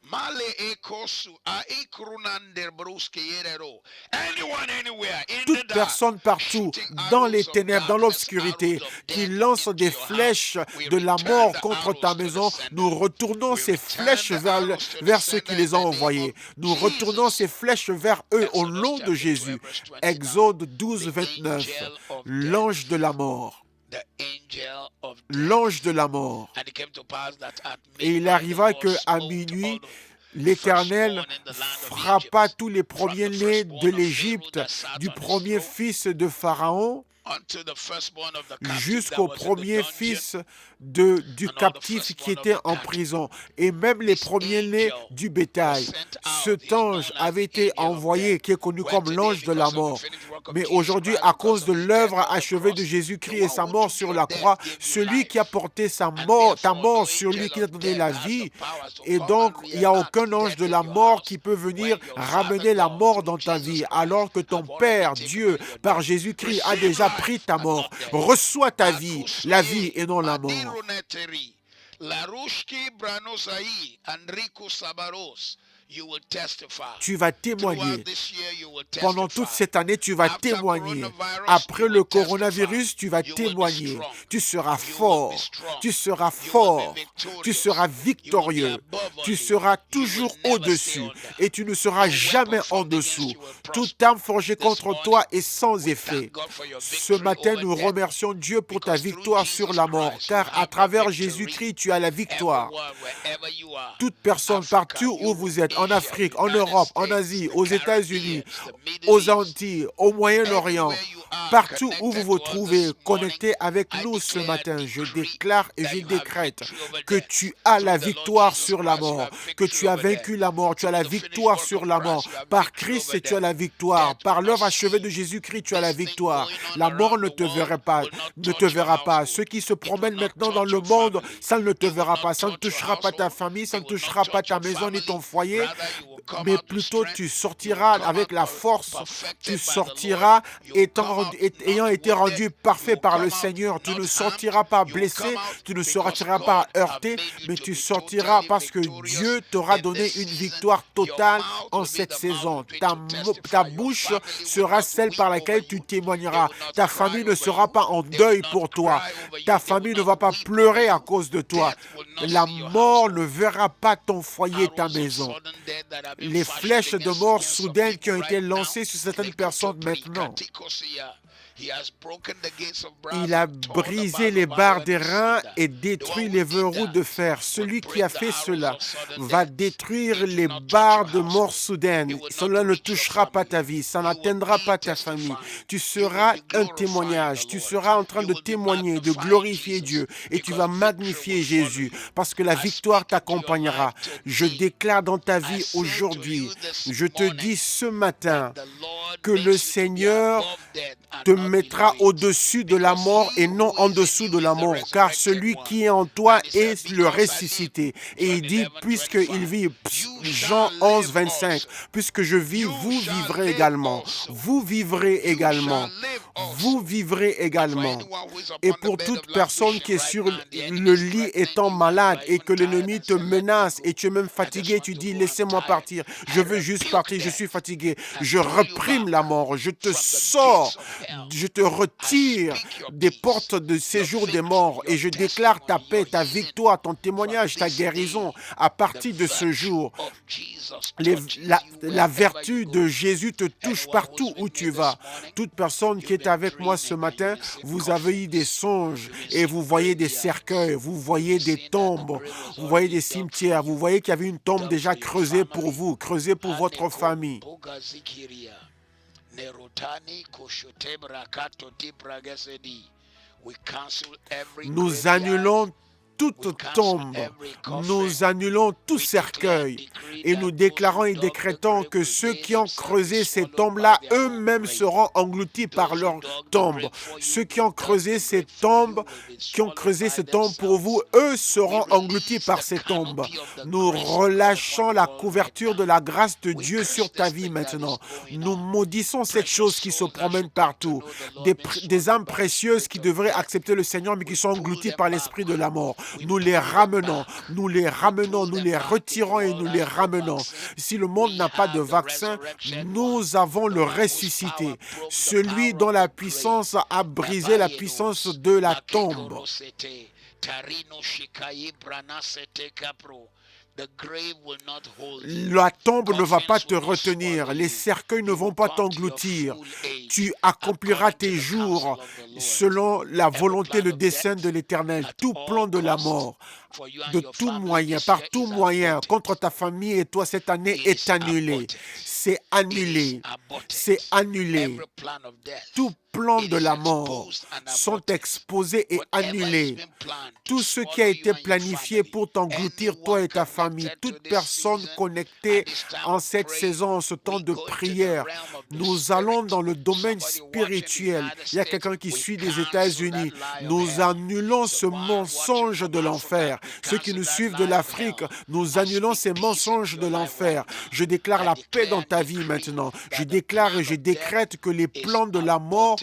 Toute personne partout, dans les ténèbres, dans l'obscurité, qui lance des flèches de la mort contre ta maison, nous retournons ces flèches vers ceux qui les ont envoyés. Nous retournons ces flèches vers eux au nom de Jésus. Exode 12, 29. L'ange de la mort. L'ange de la mort. Et il arriva qu'à minuit, l'Éternel frappa tous les premiers-nés de l'Égypte, du premier fils de Pharaon jusqu'au premier fils du captif qui était en prison, et même les premiers-nés du bétail. Cet ange avait été envoyé, qui est connu comme l'ange de la mort. Mais aujourd'hui, à cause de l'œuvre achevée de Jésus-Christ et sa mort sur la croix, celui qui a porté ta mort sur lui, qui t'a donné la vie, et donc il n'y a aucun ange de la mort qui peut venir ramener la mort dans ta vie, alors que ton Père, Dieu, par Jésus-Christ, a déjà pris ta mort. Reçois ta vie, la vie et non la mort. Tu vas témoigner. Pendant toute cette année, tu vas témoigner. Après le coronavirus, tu vas témoigner. Tu seras fort. Tu seras fort. Tu seras victorieux. Tu seras toujours au-dessus. Et tu ne seras jamais en dessous. Toute arme forgée contre toi est sans effet. Ce matin, nous remercions Dieu pour ta victoire sur la mort. Car à travers Jésus-Christ, tu as la victoire. Toute personne partout où vous êtes, en Afrique, en Europe, en Asie, aux États-Unis, aux Antilles, au Moyen-Orient, partout où vous vous trouvez connectés avec nous ce matin, je déclare et je décrète que tu as la victoire sur la mort, que tu as vaincu la mort, tu as la victoire sur la mort. Par Christ, tu as la victoire. Par l'œuvre achevée de Jésus-Christ, tu as la victoire. La mort ne te verra pas. Ceux qui se promènent maintenant dans le monde, ça ne te verra pas. Ça ne touchera pas ta famille, ça ne touchera pas ta maison ni ton foyer, mais plutôt tu sortiras avec la force, tu sortiras ayant été rendu parfait par le Seigneur. Tu ne sortiras pas blessé, tu ne sortiras pas heurté, mais tu sortiras parce que Dieu t'aura donné une victoire totale en cette saison. Ta bouche sera celle par laquelle tu témoigneras. Ta famille ne sera pas en deuil pour toi. Ta famille ne va pas pleurer à cause de toi. La mort ne verra pas ton foyer, ta maison. Les flèches de mort soudaines qui ont été lancées sur certaines personnes maintenant. Il a brisé les barres d'airain et détruit les verrous de fer. Celui qui a fait cela va détruire les barres de mort soudaine. Cela ne touchera pas ta vie, ça n'atteindra pas ta famille. Tu seras un témoignage, tu seras en train de témoigner, de glorifier Dieu et tu vas magnifier Jésus parce que la victoire t'accompagnera. Je déclare dans ta vie aujourd'hui, je te dis ce matin que le Seigneur te mettra au-dessus de la mort et non en dessous de la mort, car celui qui est en toi est le ressuscité. Et il dit, puisqu'il vit, Jean 11, 25, puisque je vis, vous vivrez également. Vous vivrez également. Vous vivrez également. Et pour toute personne qui est sur le lit étant malade et que l'ennemi te menace et tu es même fatigué, tu dis, laissez-moi partir. Je veux juste partir, je suis fatigué. Je reprime la mort, je te sors, je te retire des portes de séjour des morts et je déclare ta paix, ta victoire, ton témoignage, ta guérison à partir de ce jour. La vertu de Jésus te touche partout où tu vas. Toute personne qui est avec moi ce matin, vous avez eu des songes et vous voyez des cercueils, vous voyez des tombes, vous voyez des cimetières, vous voyez qu'il y avait une tombe déjà creusée pour vous, creusée pour votre famille. Nous annulons toute tombe, nous annulons tout cercueil et nous déclarons et décrétons que ceux qui ont creusé ces tombes-là, eux-mêmes seront engloutis par leur tombe. Ceux qui ont creusé ces tombes, pour vous, eux seront engloutis par ces tombes. Nous relâchons la couverture de la grâce de Dieu sur ta vie maintenant. Nous maudissons cette chose qui se promène partout. Des âmes précieuses qui devraient accepter le Seigneur mais qui sont englouties par l'esprit de la mort. Nous les ramenons, nous les ramenons, nous les retirons et nous les ramenons. Si le monde n'a pas de vaccin, nous avons le ressuscité, celui dont la puissance a brisé la puissance de la tombe. La tombe ne va pas te retenir, les cercueils ne vont pas t'engloutir. Tu accompliras tes jours selon la volonté, le dessein de l'Éternel. Tout plan de la mort, de tout moyen, par tout moyen, contre ta famille et toi cette année est annulé. C'est annulé. C'est annulé. Tout plan de la mort sont exposés et annulés. Tout ce qui a été planifié pour t'engloutir, toi et ta famille, toute personne connectée en cette saison, en ce temps de prière, nous allons dans le domaine spirituel. Il y a quelqu'un qui suit des États-Unis. Nous annulons ce mensonge de l'enfer. Ceux qui nous suivent de l'Afrique, nous annulons ces mensonges de l'enfer. Je déclare la paix dans ta vie maintenant. Je déclare et je décrète que les plans de la mort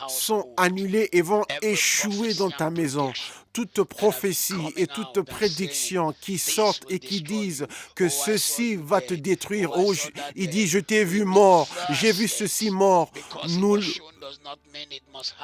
sont annulés et vont échouer dans ta maison. Toute prophétie et toute prédiction qui sortent et qui disent que ceci va te détruire. Oh, il dit, je t'ai vu mort, j'ai vu ceci mort.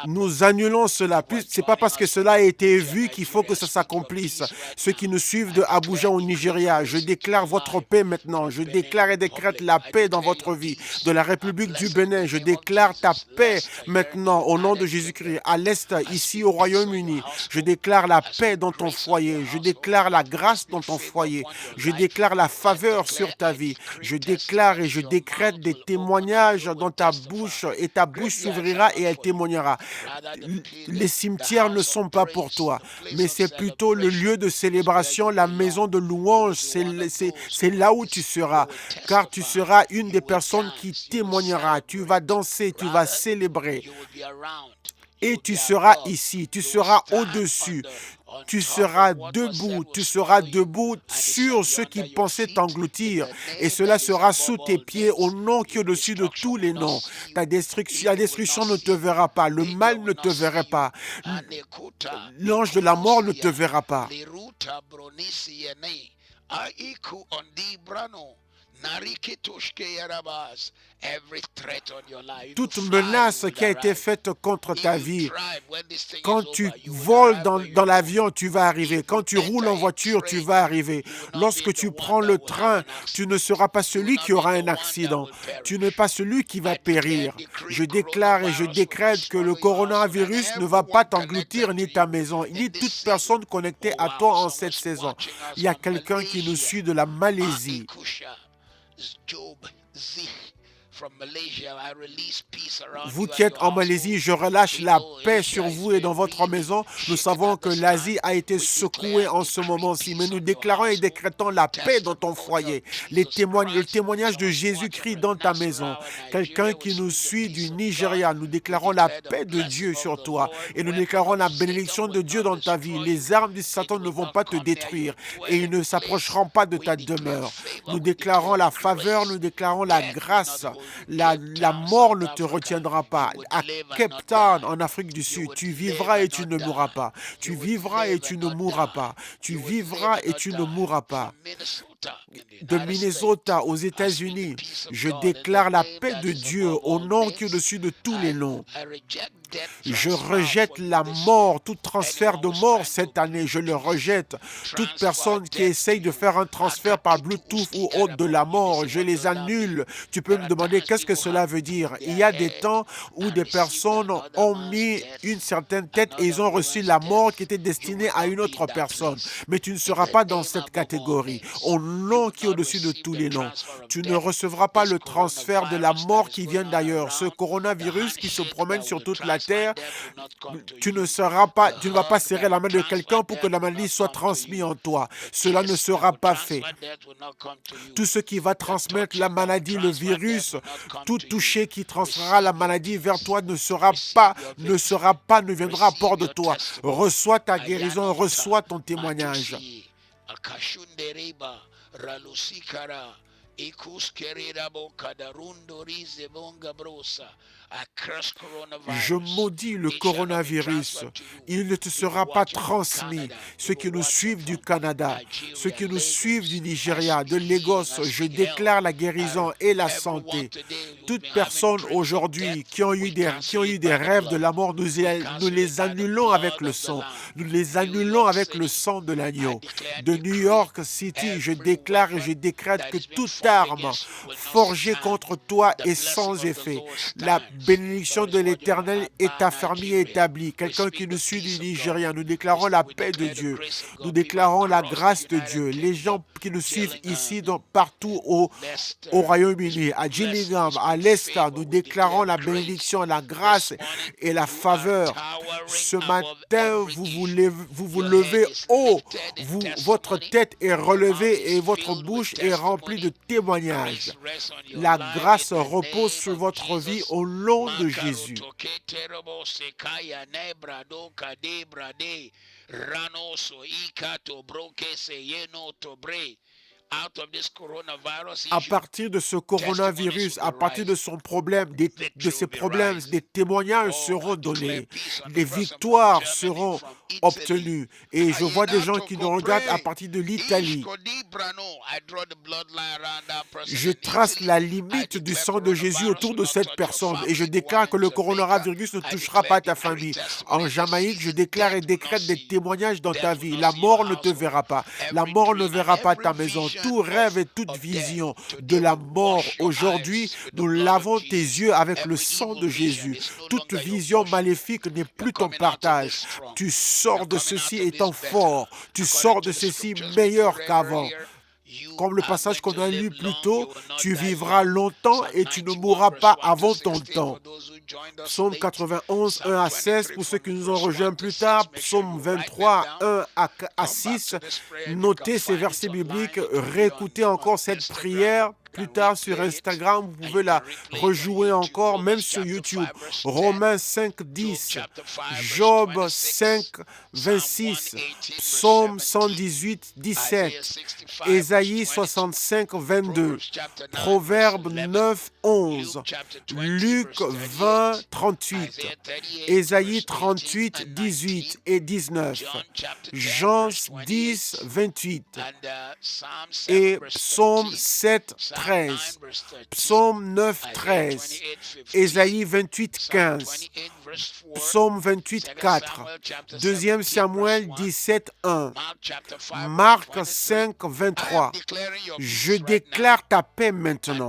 Nous annulons cela. Ce n'est pas parce que cela a été vu qu'il faut que ça s'accomplisse. Ceux qui nous suivent de Abuja au Nigeria, je déclare votre paix maintenant. Je déclare et décrète la paix dans votre vie. De la République du Bénin, je déclare ta paix maintenant au nom de Jésus-Christ. À l'Est, ici au Royaume-Uni, je déclare la paix dans ton foyer. Je déclare la grâce dans ton foyer. Je déclare la faveur sur ta vie. Je déclare et je décrète des témoignages dans ta bouche et ta bouche s'ouvrira et elle témoignera. Les cimetières ne sont pas pour toi, mais c'est plutôt le lieu de célébration, la maison de louange. C'est là où tu seras, car tu seras une des personnes qui témoignera. Tu vas danser, tu vas célébrer. Et tu seras ici, tu seras au-dessus. Tu seras debout sur ceux qui pensaient t'engloutir et cela sera sous tes pieds au nom qui est au-dessus de tous les noms. La destruction ne te verra pas, le mal ne te verra pas, l'ange de la mort ne te verra pas. Toute menace qui a été faite contre ta vie, quand tu voles dans l'avion, tu vas arriver. Quand tu roules en voiture, tu vas arriver. Lorsque tu prends le train, tu ne seras pas celui qui aura un accident. Tu n'es pas celui qui va périr. Je déclare et je décrète que le coronavirus ne va pas t'engloutir ni ta maison, ni toute personne connectée à toi en cette saison. Il y a quelqu'un qui nous suit de la Malaisie. Vous qui êtes en Malaisie, je relâche la paix sur vous et dans votre maison. Nous savons que l'Asie a été secouée en ce moment-ci, mais nous déclarons et décrétons la paix dans ton foyer, le témoignage de Jésus-Christ dans ta maison. Quelqu'un qui nous suit du Nigeria, nous déclarons la paix de Dieu sur toi et nous déclarons la bénédiction de Dieu dans ta vie. Les armes du Satan ne vont pas te détruire et ils ne s'approcheront pas de ta demeure. Nous déclarons la faveur, nous déclarons la grâce. La mort ne te retiendra pas. À Cape Town, en Afrique du Sud, tu vivras et tu ne mourras pas. Tu vivras et tu ne mourras pas. Tu vivras et tu ne mourras pas. De Minnesota aux États-Unis, je déclare la paix de Dieu au nom qui est au-dessus de tous les noms. Je rejette la mort, tout transfert de mort cette année, je le rejette. Toute personne qui essaye de faire un transfert par Bluetooth ou autre de la mort, je les annule. Tu peux me demander qu'est-ce que cela veut dire. Il y a des temps où des personnes ont mis une certaine tête et ils ont reçu la mort qui était destinée à une autre personne. Mais tu ne seras pas dans cette catégorie. Au nom qui est au-dessus de tous les noms, tu ne recevras pas le transfert de la mort qui vient d'ailleurs. Ce coronavirus qui se promène sur toute la terre, tu ne vas pas serrer la main de quelqu'un pour que la maladie soit transmise en toi. Cela ne sera pas fait. Tout ce qui va transmettre la maladie, le virus, tout toucher qui transférera la maladie vers toi ne viendra à port de toi. Reçois ta guérison, reçois ton témoignage. Je maudis le coronavirus. Il ne te sera pas transmis. Ceux qui nous suivent du Canada, ceux qui nous suivent du Nigeria, de Lagos, je déclare la guérison et la santé. Toute personne aujourd'hui qui ont eu des rêves de la mort, nous les annulons avec le sang. Nous les annulons avec le sang de l'agneau. De New York City, je déclare et je décrète que toute arme forgée contre toi est sans effet. La bénédiction de l'Éternel est affermie et établie. Quelqu'un qui nous suit du Nigeria, nous déclarons la paix de Dieu. Nous déclarons la grâce de Dieu. Les gens qui nous suivent ici, partout au Royaume-Uni, à Gillingham, à Leicester, nous déclarons la bénédiction, la grâce et la faveur. Ce matin, vous vous levez haut. Votre tête est relevée et votre bouche est remplie de témoignages. La grâce repose sur votre vie au nom de Jésus. À partir de ce coronavirus, à partir de son problème, de ses problèmes, des témoignages seront donnés, des victoires seront obtenues. Et je vois des gens qui nous regardent à partir de l'Italie. Je trace la limite du sang de Jésus autour de cette personne et je déclare que le coronavirus ne touchera pas ta famille. En Jamaïque, je déclare et décrète des témoignages dans ta vie. La mort ne te verra pas. La mort ne verra pas ta maison. Tout rêve et toute vision de la mort aujourd'hui, nous lavons tes yeux avec le sang de Jésus. Toute vision maléfique n'est plus ton partage. Tu sors de ceci étant fort. Tu sors de ceci meilleur qu'avant. Comme le passage qu'on a lu plus tôt, tu vivras longtemps et tu ne mourras pas avant ton temps. Psaume 91, 1 à 16, pour ceux qui nous ont rejoints plus tard, Psaume 23, 1 à 6. Notez ces versets bibliques, réécoutez encore cette prière. Plus tard sur Instagram, vous pouvez la rejouer encore, même sur YouTube. Romains 5, 10, Job 5, 26, Psaume 118, 17, Ésaïe 65, 22, Proverbe 9, 11, Luc 20, 38, Ésaïe 38, 18 et 19, Jean 10, 28 et Psaume 7, 13. 13, Psaume 9, 13, Ésaïe 28, 15, Psaume 28, 4, 2 Samuel 17, 1, Marc 5, 23. Je déclare ta paix maintenant.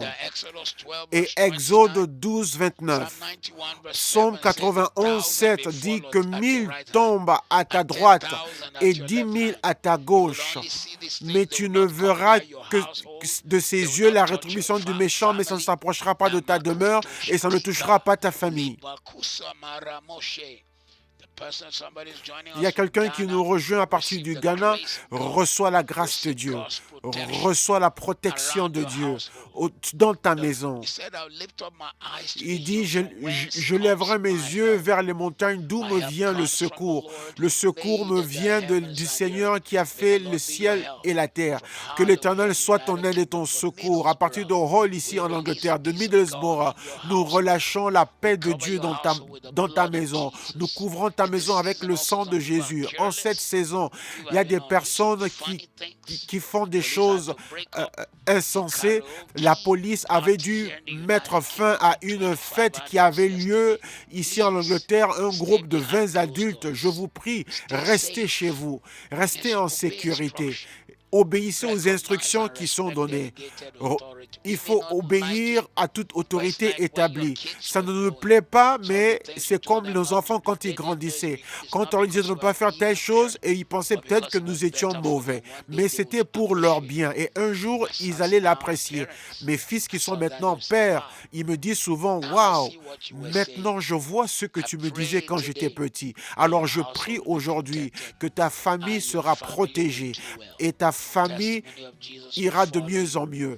Et Exode 12, 29. Psaume 91, 7 dit que 1000 tombent à ta droite et 10 000 à ta gauche, mais tu ne verras que de ses yeux la rétribution du méchant, mais ça ne s'approchera pas de ta demeure et ça ne touchera pas ta famille. Il y a quelqu'un qui nous rejoint à partir du Ghana, reçoit la grâce de Dieu, reçoit la protection de Dieu dans ta maison. Il dit, je lèverai mes yeux vers les montagnes, d'où me vient le secours. Le secours me vient du Seigneur qui a fait le ciel et la terre. Que l'Éternel soit ton aide et ton secours. À partir de Hull, ici en Angleterre, de Middlesbrough, nous relâchons la paix de Dieu dans ta maison. Nous couvrons ta maison avec le sang de Jésus. En cette saison, il y a des personnes qui font des choses insensées. La police avait dû mettre fin à une fête qui avait lieu ici en Angleterre. Un groupe de 20 adultes. Je vous prie, restez chez vous. Restez en sécurité. Obéissez aux instructions qui sont données. Il faut obéir à toute autorité établie. Ça ne nous plaît pas, mais c'est comme nos enfants quand ils grandissaient. Quand on leur disait de ne pas faire telle chose, et ils pensaient peut-être que nous étions mauvais. Mais c'était pour leur bien. Et un jour, ils allaient l'apprécier. Mes fils qui sont maintenant pères, ils me disent souvent, « Waouh, maintenant je vois ce que tu me disais quand j'étais petit. » Alors je prie aujourd'hui que ta famille sera protégée et ta famille ira de mieux en mieux.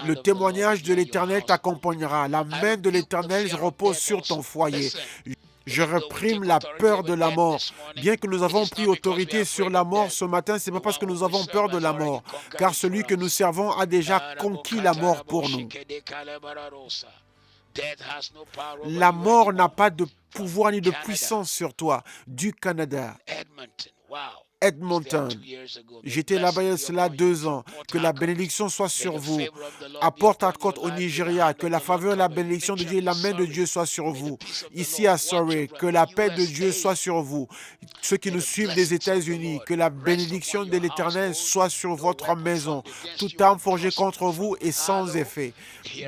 Le témoignage de l'Éternel t'accompagnera. La main de l'Éternel repose sur ton foyer. Je réprime la peur de la mort. Bien que nous avons pris autorité sur la mort ce matin, ce n'est pas parce que nous avons peur de la mort, car celui que nous servons a déjà conquis la mort pour nous. La mort n'a pas de pouvoir ni de puissance sur toi. Du Canada. Edmonton. J'étais là-bas il y a cela 2 ans. Que la bénédiction soit sur vous. À Port-Harcourt au Nigeria, que la faveur et la bénédiction de Dieu et la main de Dieu soient sur vous. Ici à Surrey, que la paix de Dieu soit sur vous. Ceux qui nous suivent des États-Unis, que la bénédiction de l'Éternel soit sur votre maison. Toute arme forgée contre vous est sans effet.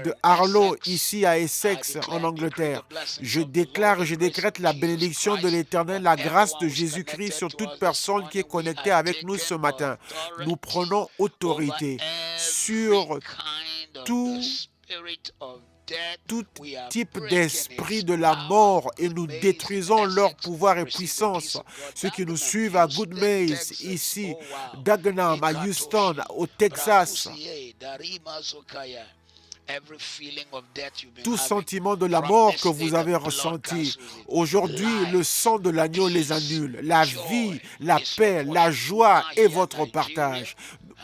De Harlow, ici à Essex, en Angleterre, je déclare et je décrète la bénédiction de l'Éternel, la grâce de Jésus-Christ sur toute personne qui est connectée avec nous ce matin. Nous prenons autorité sur tout type d'esprit de la mort et nous détruisons leur pouvoir et puissance. Ceux qui nous suivent à Good Maze, ici, Dagenham, à Houston, au Texas, tout sentiment de la mort que vous avez ressenti, aujourd'hui, le sang de l'agneau les annule. La vie, la paix, la joie est votre partage.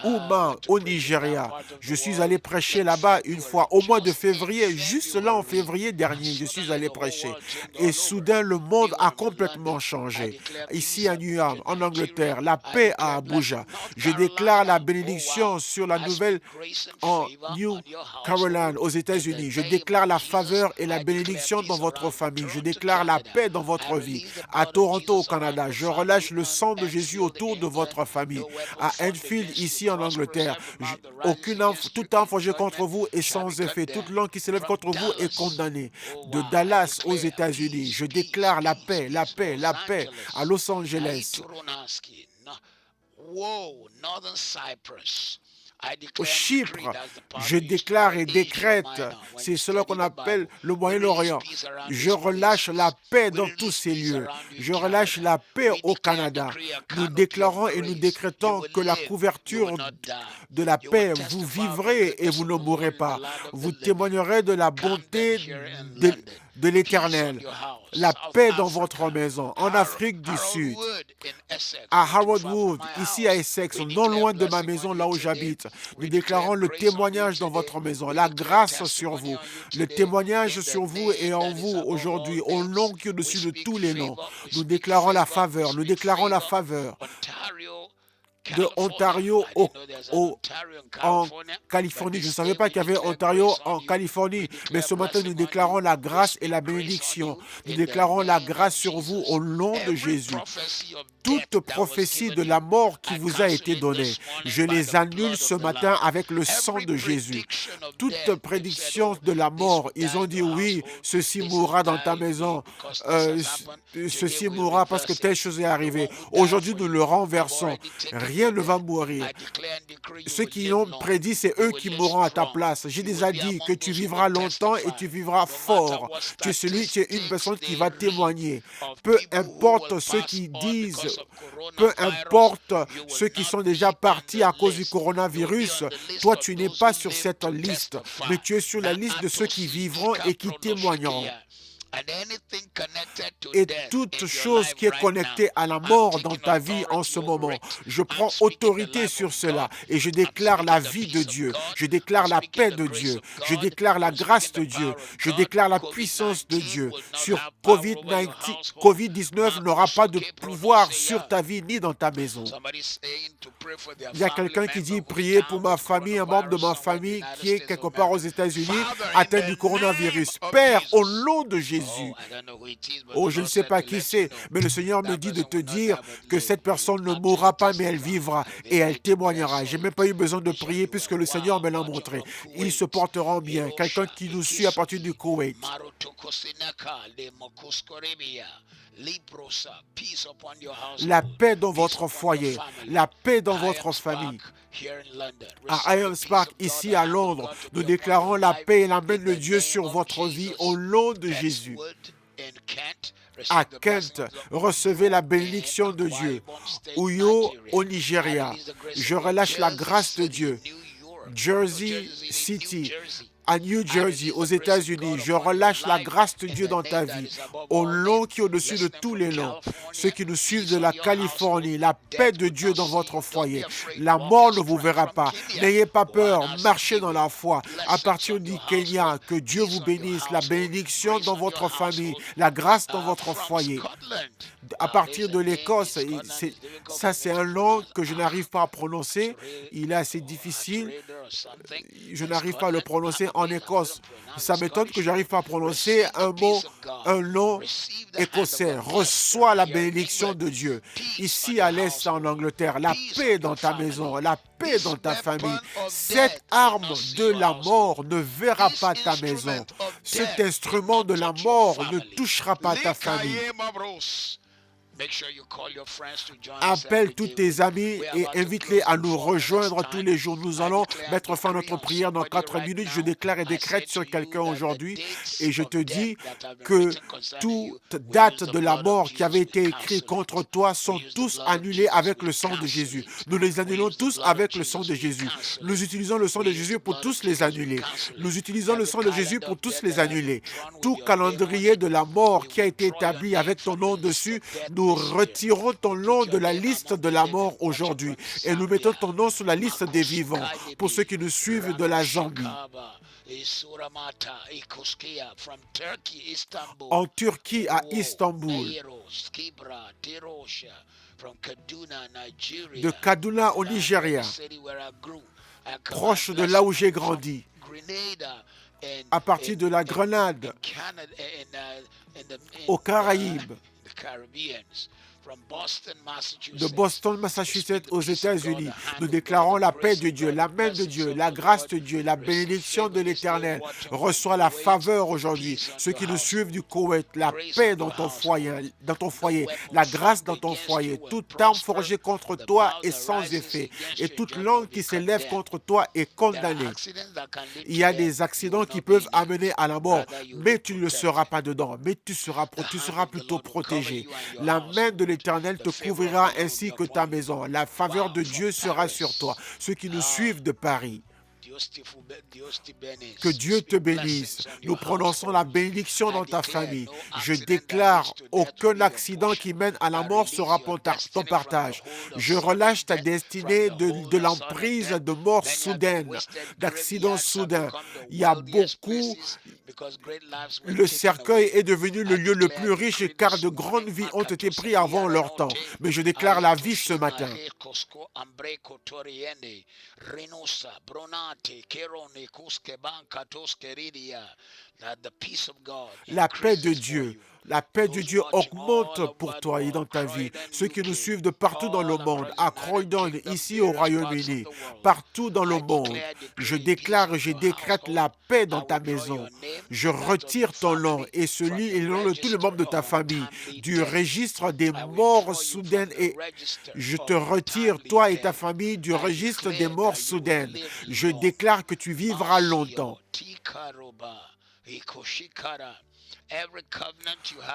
Ouma, au Nigeria. Je suis allé prêcher là-bas une fois, au mois de février, juste là en février dernier, je suis allé prêcher. Et soudain, le monde a complètement changé. Ici à New York, en Angleterre, la paix à Abuja. Je déclare la bénédiction sur la nouvelle en New Caroline, aux États-Unis. Je déclare la faveur et la bénédiction dans votre famille. Je déclare la paix dans votre vie. À Toronto, au Canada, je relâche le sang de Jésus autour de votre famille. À Enfield, ici en Angleterre, toute arme forgée contre vous est sans effet. Toute langue qui s'élève contre vous est condamnée. De Dallas aux États-Unis, je déclare la paix, la paix, la paix. À Los Angeles, au Chypre, je déclare et décrète, c'est cela qu'on appelle le Moyen-Orient. Je relâche la paix dans tous ces lieux. Je relâche la paix au Canada. Nous déclarons et nous décrétons que la couverture de la paix, vous vivrez et vous ne mourrez pas. Vous témoignerez de la bonté de l'Éternel. La paix dans votre maison, en Afrique du Sud, à Harwood Wood, ici à Essex, non loin de ma maison, là où j'habite. Nous déclarons le témoignage dans votre maison, la grâce sur vous, le témoignage sur vous et en vous aujourd'hui, au nom qui est au-dessus de tous les noms. Nous déclarons la faveur, nous déclarons la faveur. de Ontario en Californie. Je ne savais pas qu'il y avait Ontario en Californie, mais ce matin, nous déclarons la grâce et la bénédiction. Nous déclarons la grâce sur vous au nom de Jésus. Toute prophétie de la mort qui vous a été donnée, je les annule ce matin avec le sang de Jésus. Toute prédiction de la mort, ils ont dit oui, ceci mourra dans ta maison, ceci mourra parce que telle chose est arrivée. Aujourd'hui, nous le renversons. Rien ne va mourir. Ceux qui ont prédit, c'est eux qui mourront à ta place. J'ai déjà dit que tu vivras longtemps et tu vivras fort. Tu es une personne qui va témoigner. Peu importe ceux qui disent, peu importe ceux qui sont déjà partis à cause du coronavirus, toi tu n'es pas sur cette liste, mais tu es sur la liste de ceux qui vivront et qui témoigneront. Et toute chose qui est connectée à la mort dans ta vie en ce moment, je prends autorité sur cela et je déclare la vie de Dieu, je déclare la paix de Dieu, je déclare la grâce de Dieu, je déclare la puissance de Dieu. Sur COVID-19 n'aura pas de pouvoir sur ta vie ni dans ta maison. Il y a quelqu'un qui dit, priez pour ma famille, un membre de ma famille qui est quelque part aux États-Unis, atteint du coronavirus. Père, au nom de Jésus, oh, je ne sais pas qui c'est, mais le Seigneur me dit de te dire que cette personne ne mourra pas, mais elle vivra et elle témoignera. Je n'ai même pas eu besoin de prier puisque le Seigneur me l'a montré. Ils se porteront bien. Quelqu'un qui nous suit à partir du Koweït. La paix dans votre foyer, la paix dans votre famille. À Irons Park, ici à Londres, nous déclarons la paix et la main de Dieu sur votre vie au nom de Jésus. À Kent, recevez la bénédiction de Dieu. Uyo au Nigeria, je relâche la grâce de Dieu. Jersey City, à New Jersey, aux États-Unis, je relâche la grâce de Dieu dans ta vie, au nom qui est au-dessus de tous les noms. Ceux qui nous suivent de la Californie, la paix de Dieu dans votre foyer. La mort ne vous verra pas. N'ayez pas peur, marchez dans la foi. À partir du Kenya, que Dieu vous bénisse, la bénédiction dans votre famille, la grâce dans votre foyer. À partir de l'Écosse, ça c'est un nom que je n'arrive pas à prononcer. Il est assez difficile. Je n'arrive pas à le prononcer en Écosse. Ça m'étonne que je n'arrive pas à prononcer un nom écossais. Reçois la bénédiction de Dieu. Ici à l'Est, en Angleterre, la paix dans ta maison, la paix dans ta famille. Cette arme de la mort ne verra pas ta maison. Cet instrument de la mort ne touchera pas ta famille. Appelle tous tes amis et invite-les à nous rejoindre tous les jours. Nous allons mettre fin à notre prière dans 4 minutes. Je déclare et décrète sur quelqu'un aujourd'hui et je te dis que toute date de la mort qui avait été écrite contre toi sont tous annulés avec le sang de Jésus. Nous les annulons tous avec le sang de Jésus. Nous utilisons le sang de Jésus pour tous les annuler. Nous utilisons le sang de Jésus pour tous les annuler. Tout calendrier de la mort qui a été établi avec ton nom dessus, nous retirons ton nom de la liste de la mort aujourd'hui et nous mettons ton nom sur la liste des vivants pour ceux qui nous suivent de la Zambie. En Turquie, à Istanbul, de Kaduna au Nigeria, proche de là où j'ai grandi, à partir de la Grenade, aux Caraïbes, de Boston, Massachusetts, aux États-Unis. Nous déclarons la paix de Dieu, la main de Dieu, la grâce de Dieu, la bénédiction de l'Éternel. Reçois la faveur aujourd'hui. Ceux qui nous suivent du Koweït, la paix dans ton foyer, la grâce dans ton foyer. Toute arme forgée contre toi est sans effet. Et toute langue qui s'élève contre toi est condamnée. Il y a des accidents qui peuvent amener à la mort, mais tu ne seras pas dedans. Mais tu seras plutôt protégé. La main de l'Éternel te couvrira ainsi que ta maison. La faveur de Dieu sera sur toi. Ceux qui nous suivent de Paris, Que Dieu te bénisse. Nous prononçons la bénédiction dans ta famille. Je déclare aucun accident qui mène à la mort sera ton partage. Je relâche ta destinée de l'emprise de mort soudaine, d'accidents soudains. Il y a beaucoup. Le cercueil est devenu le lieu le plus riche car de grandes vies ont été prises avant leur temps. Mais je déclare la vie ce matin. La paix de Dieu. La paix de Dieu augmente pour toi et dans ta vie. Ceux qui nous suivent de partout dans le monde, à Croydon, ici au Royaume-Uni, partout dans le monde, je déclare et je décrète la paix dans ta maison. Je retire ton nom et celui et le nom de tous les membres de ta famille du registre des morts soudaines et je te retire, toi et ta famille, du registre des morts soudaines. Je déclare que tu vivras longtemps.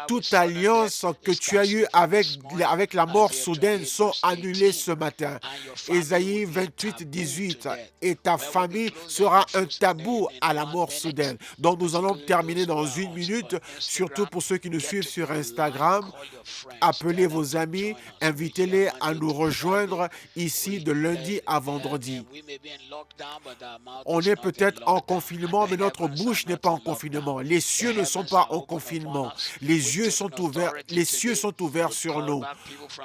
Toute alliance que tu as eue avec la mort soudaine sont annulées ce matin. Ésaïe 28, 18. Et ta famille sera un tabou à la mort soudaine. Donc nous allons terminer dans 1 minute, surtout pour ceux qui nous suivent sur Instagram. Appelez vos amis, invitez-les à nous rejoindre ici de lundi à vendredi. On est peut-être en confinement, mais notre bouche n'est pas en confinement. Les cieux ne sont pas en confinement. Les cieux sont ouverts sur nous.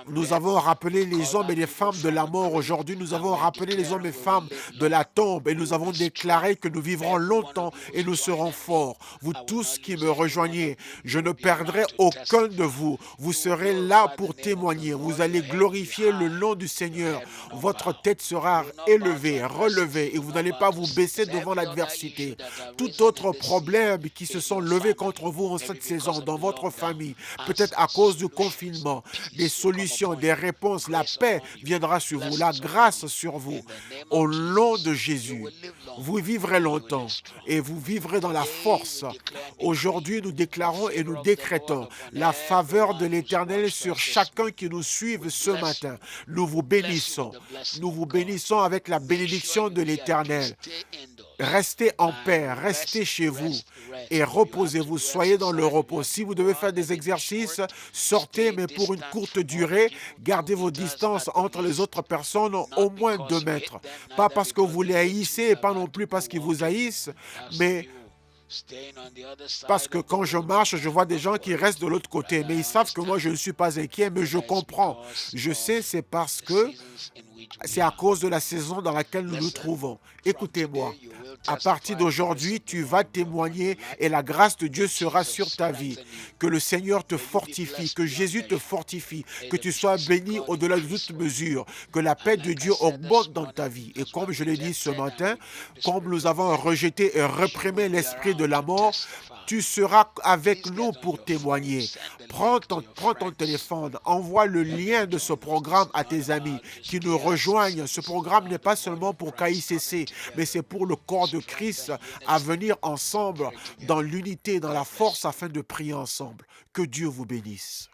Nous avons rappelé les hommes et les femmes de la mort aujourd'hui. Nous avons rappelé les hommes et femmes de la tombe et nous avons déclaré que nous vivrons longtemps et nous serons forts. Vous tous qui me rejoignez, je ne perdrai aucun de vous. Vous serez là pour témoigner. Vous allez glorifier le nom du Seigneur. Votre tête sera élevée, relevée et vous n'allez pas vous baisser devant l'adversité. Tout autre problème qui se sont levés contre vous en cette saison, dans votre famille, peut-être à cause du confinement, des solutions, des réponses, la paix viendra sur vous, la grâce sur vous. Au nom de Jésus, vous vivrez longtemps et vous vivrez dans la force. Aujourd'hui, nous déclarons et nous décrétons la faveur de l'Éternel sur chacun qui nous suive ce matin. Nous vous bénissons. Nous vous bénissons avec la bénédiction de l'Éternel. Restez en paix, restez chez vous et reposez-vous, soyez dans le repos. Si vous devez faire des exercices, sortez, mais pour une courte durée, gardez vos distances entre les autres personnes, au moins 2 mètres. Pas parce que vous les haïssez et pas non plus parce qu'ils vous haïssent, mais parce que quand je marche, je vois des gens qui restent de l'autre côté, mais ils savent que moi je ne suis pas inquiet, mais je comprends. Je sais, c'est parce que c'est à cause de la saison dans laquelle nous nous trouvons. Écoutez-moi, à partir d'aujourd'hui, tu vas témoigner et la grâce de Dieu sera sur ta vie. Que le Seigneur te fortifie, que Jésus te fortifie, que tu sois béni au-delà de toute mesure, que la paix de Dieu augmente dans ta vie. Et comme je l'ai dit ce matin, comme nous avons rejeté et réprimé l'esprit de la mort, tu seras avec nous pour témoigner. Prends ton téléphone, envoie le lien de ce programme à tes amis qui nous rejoignent. Ce programme n'est pas seulement pour KICC, mais c'est pour le corps de Christ à venir ensemble dans l'unité, dans la force afin de prier ensemble. Que Dieu vous bénisse.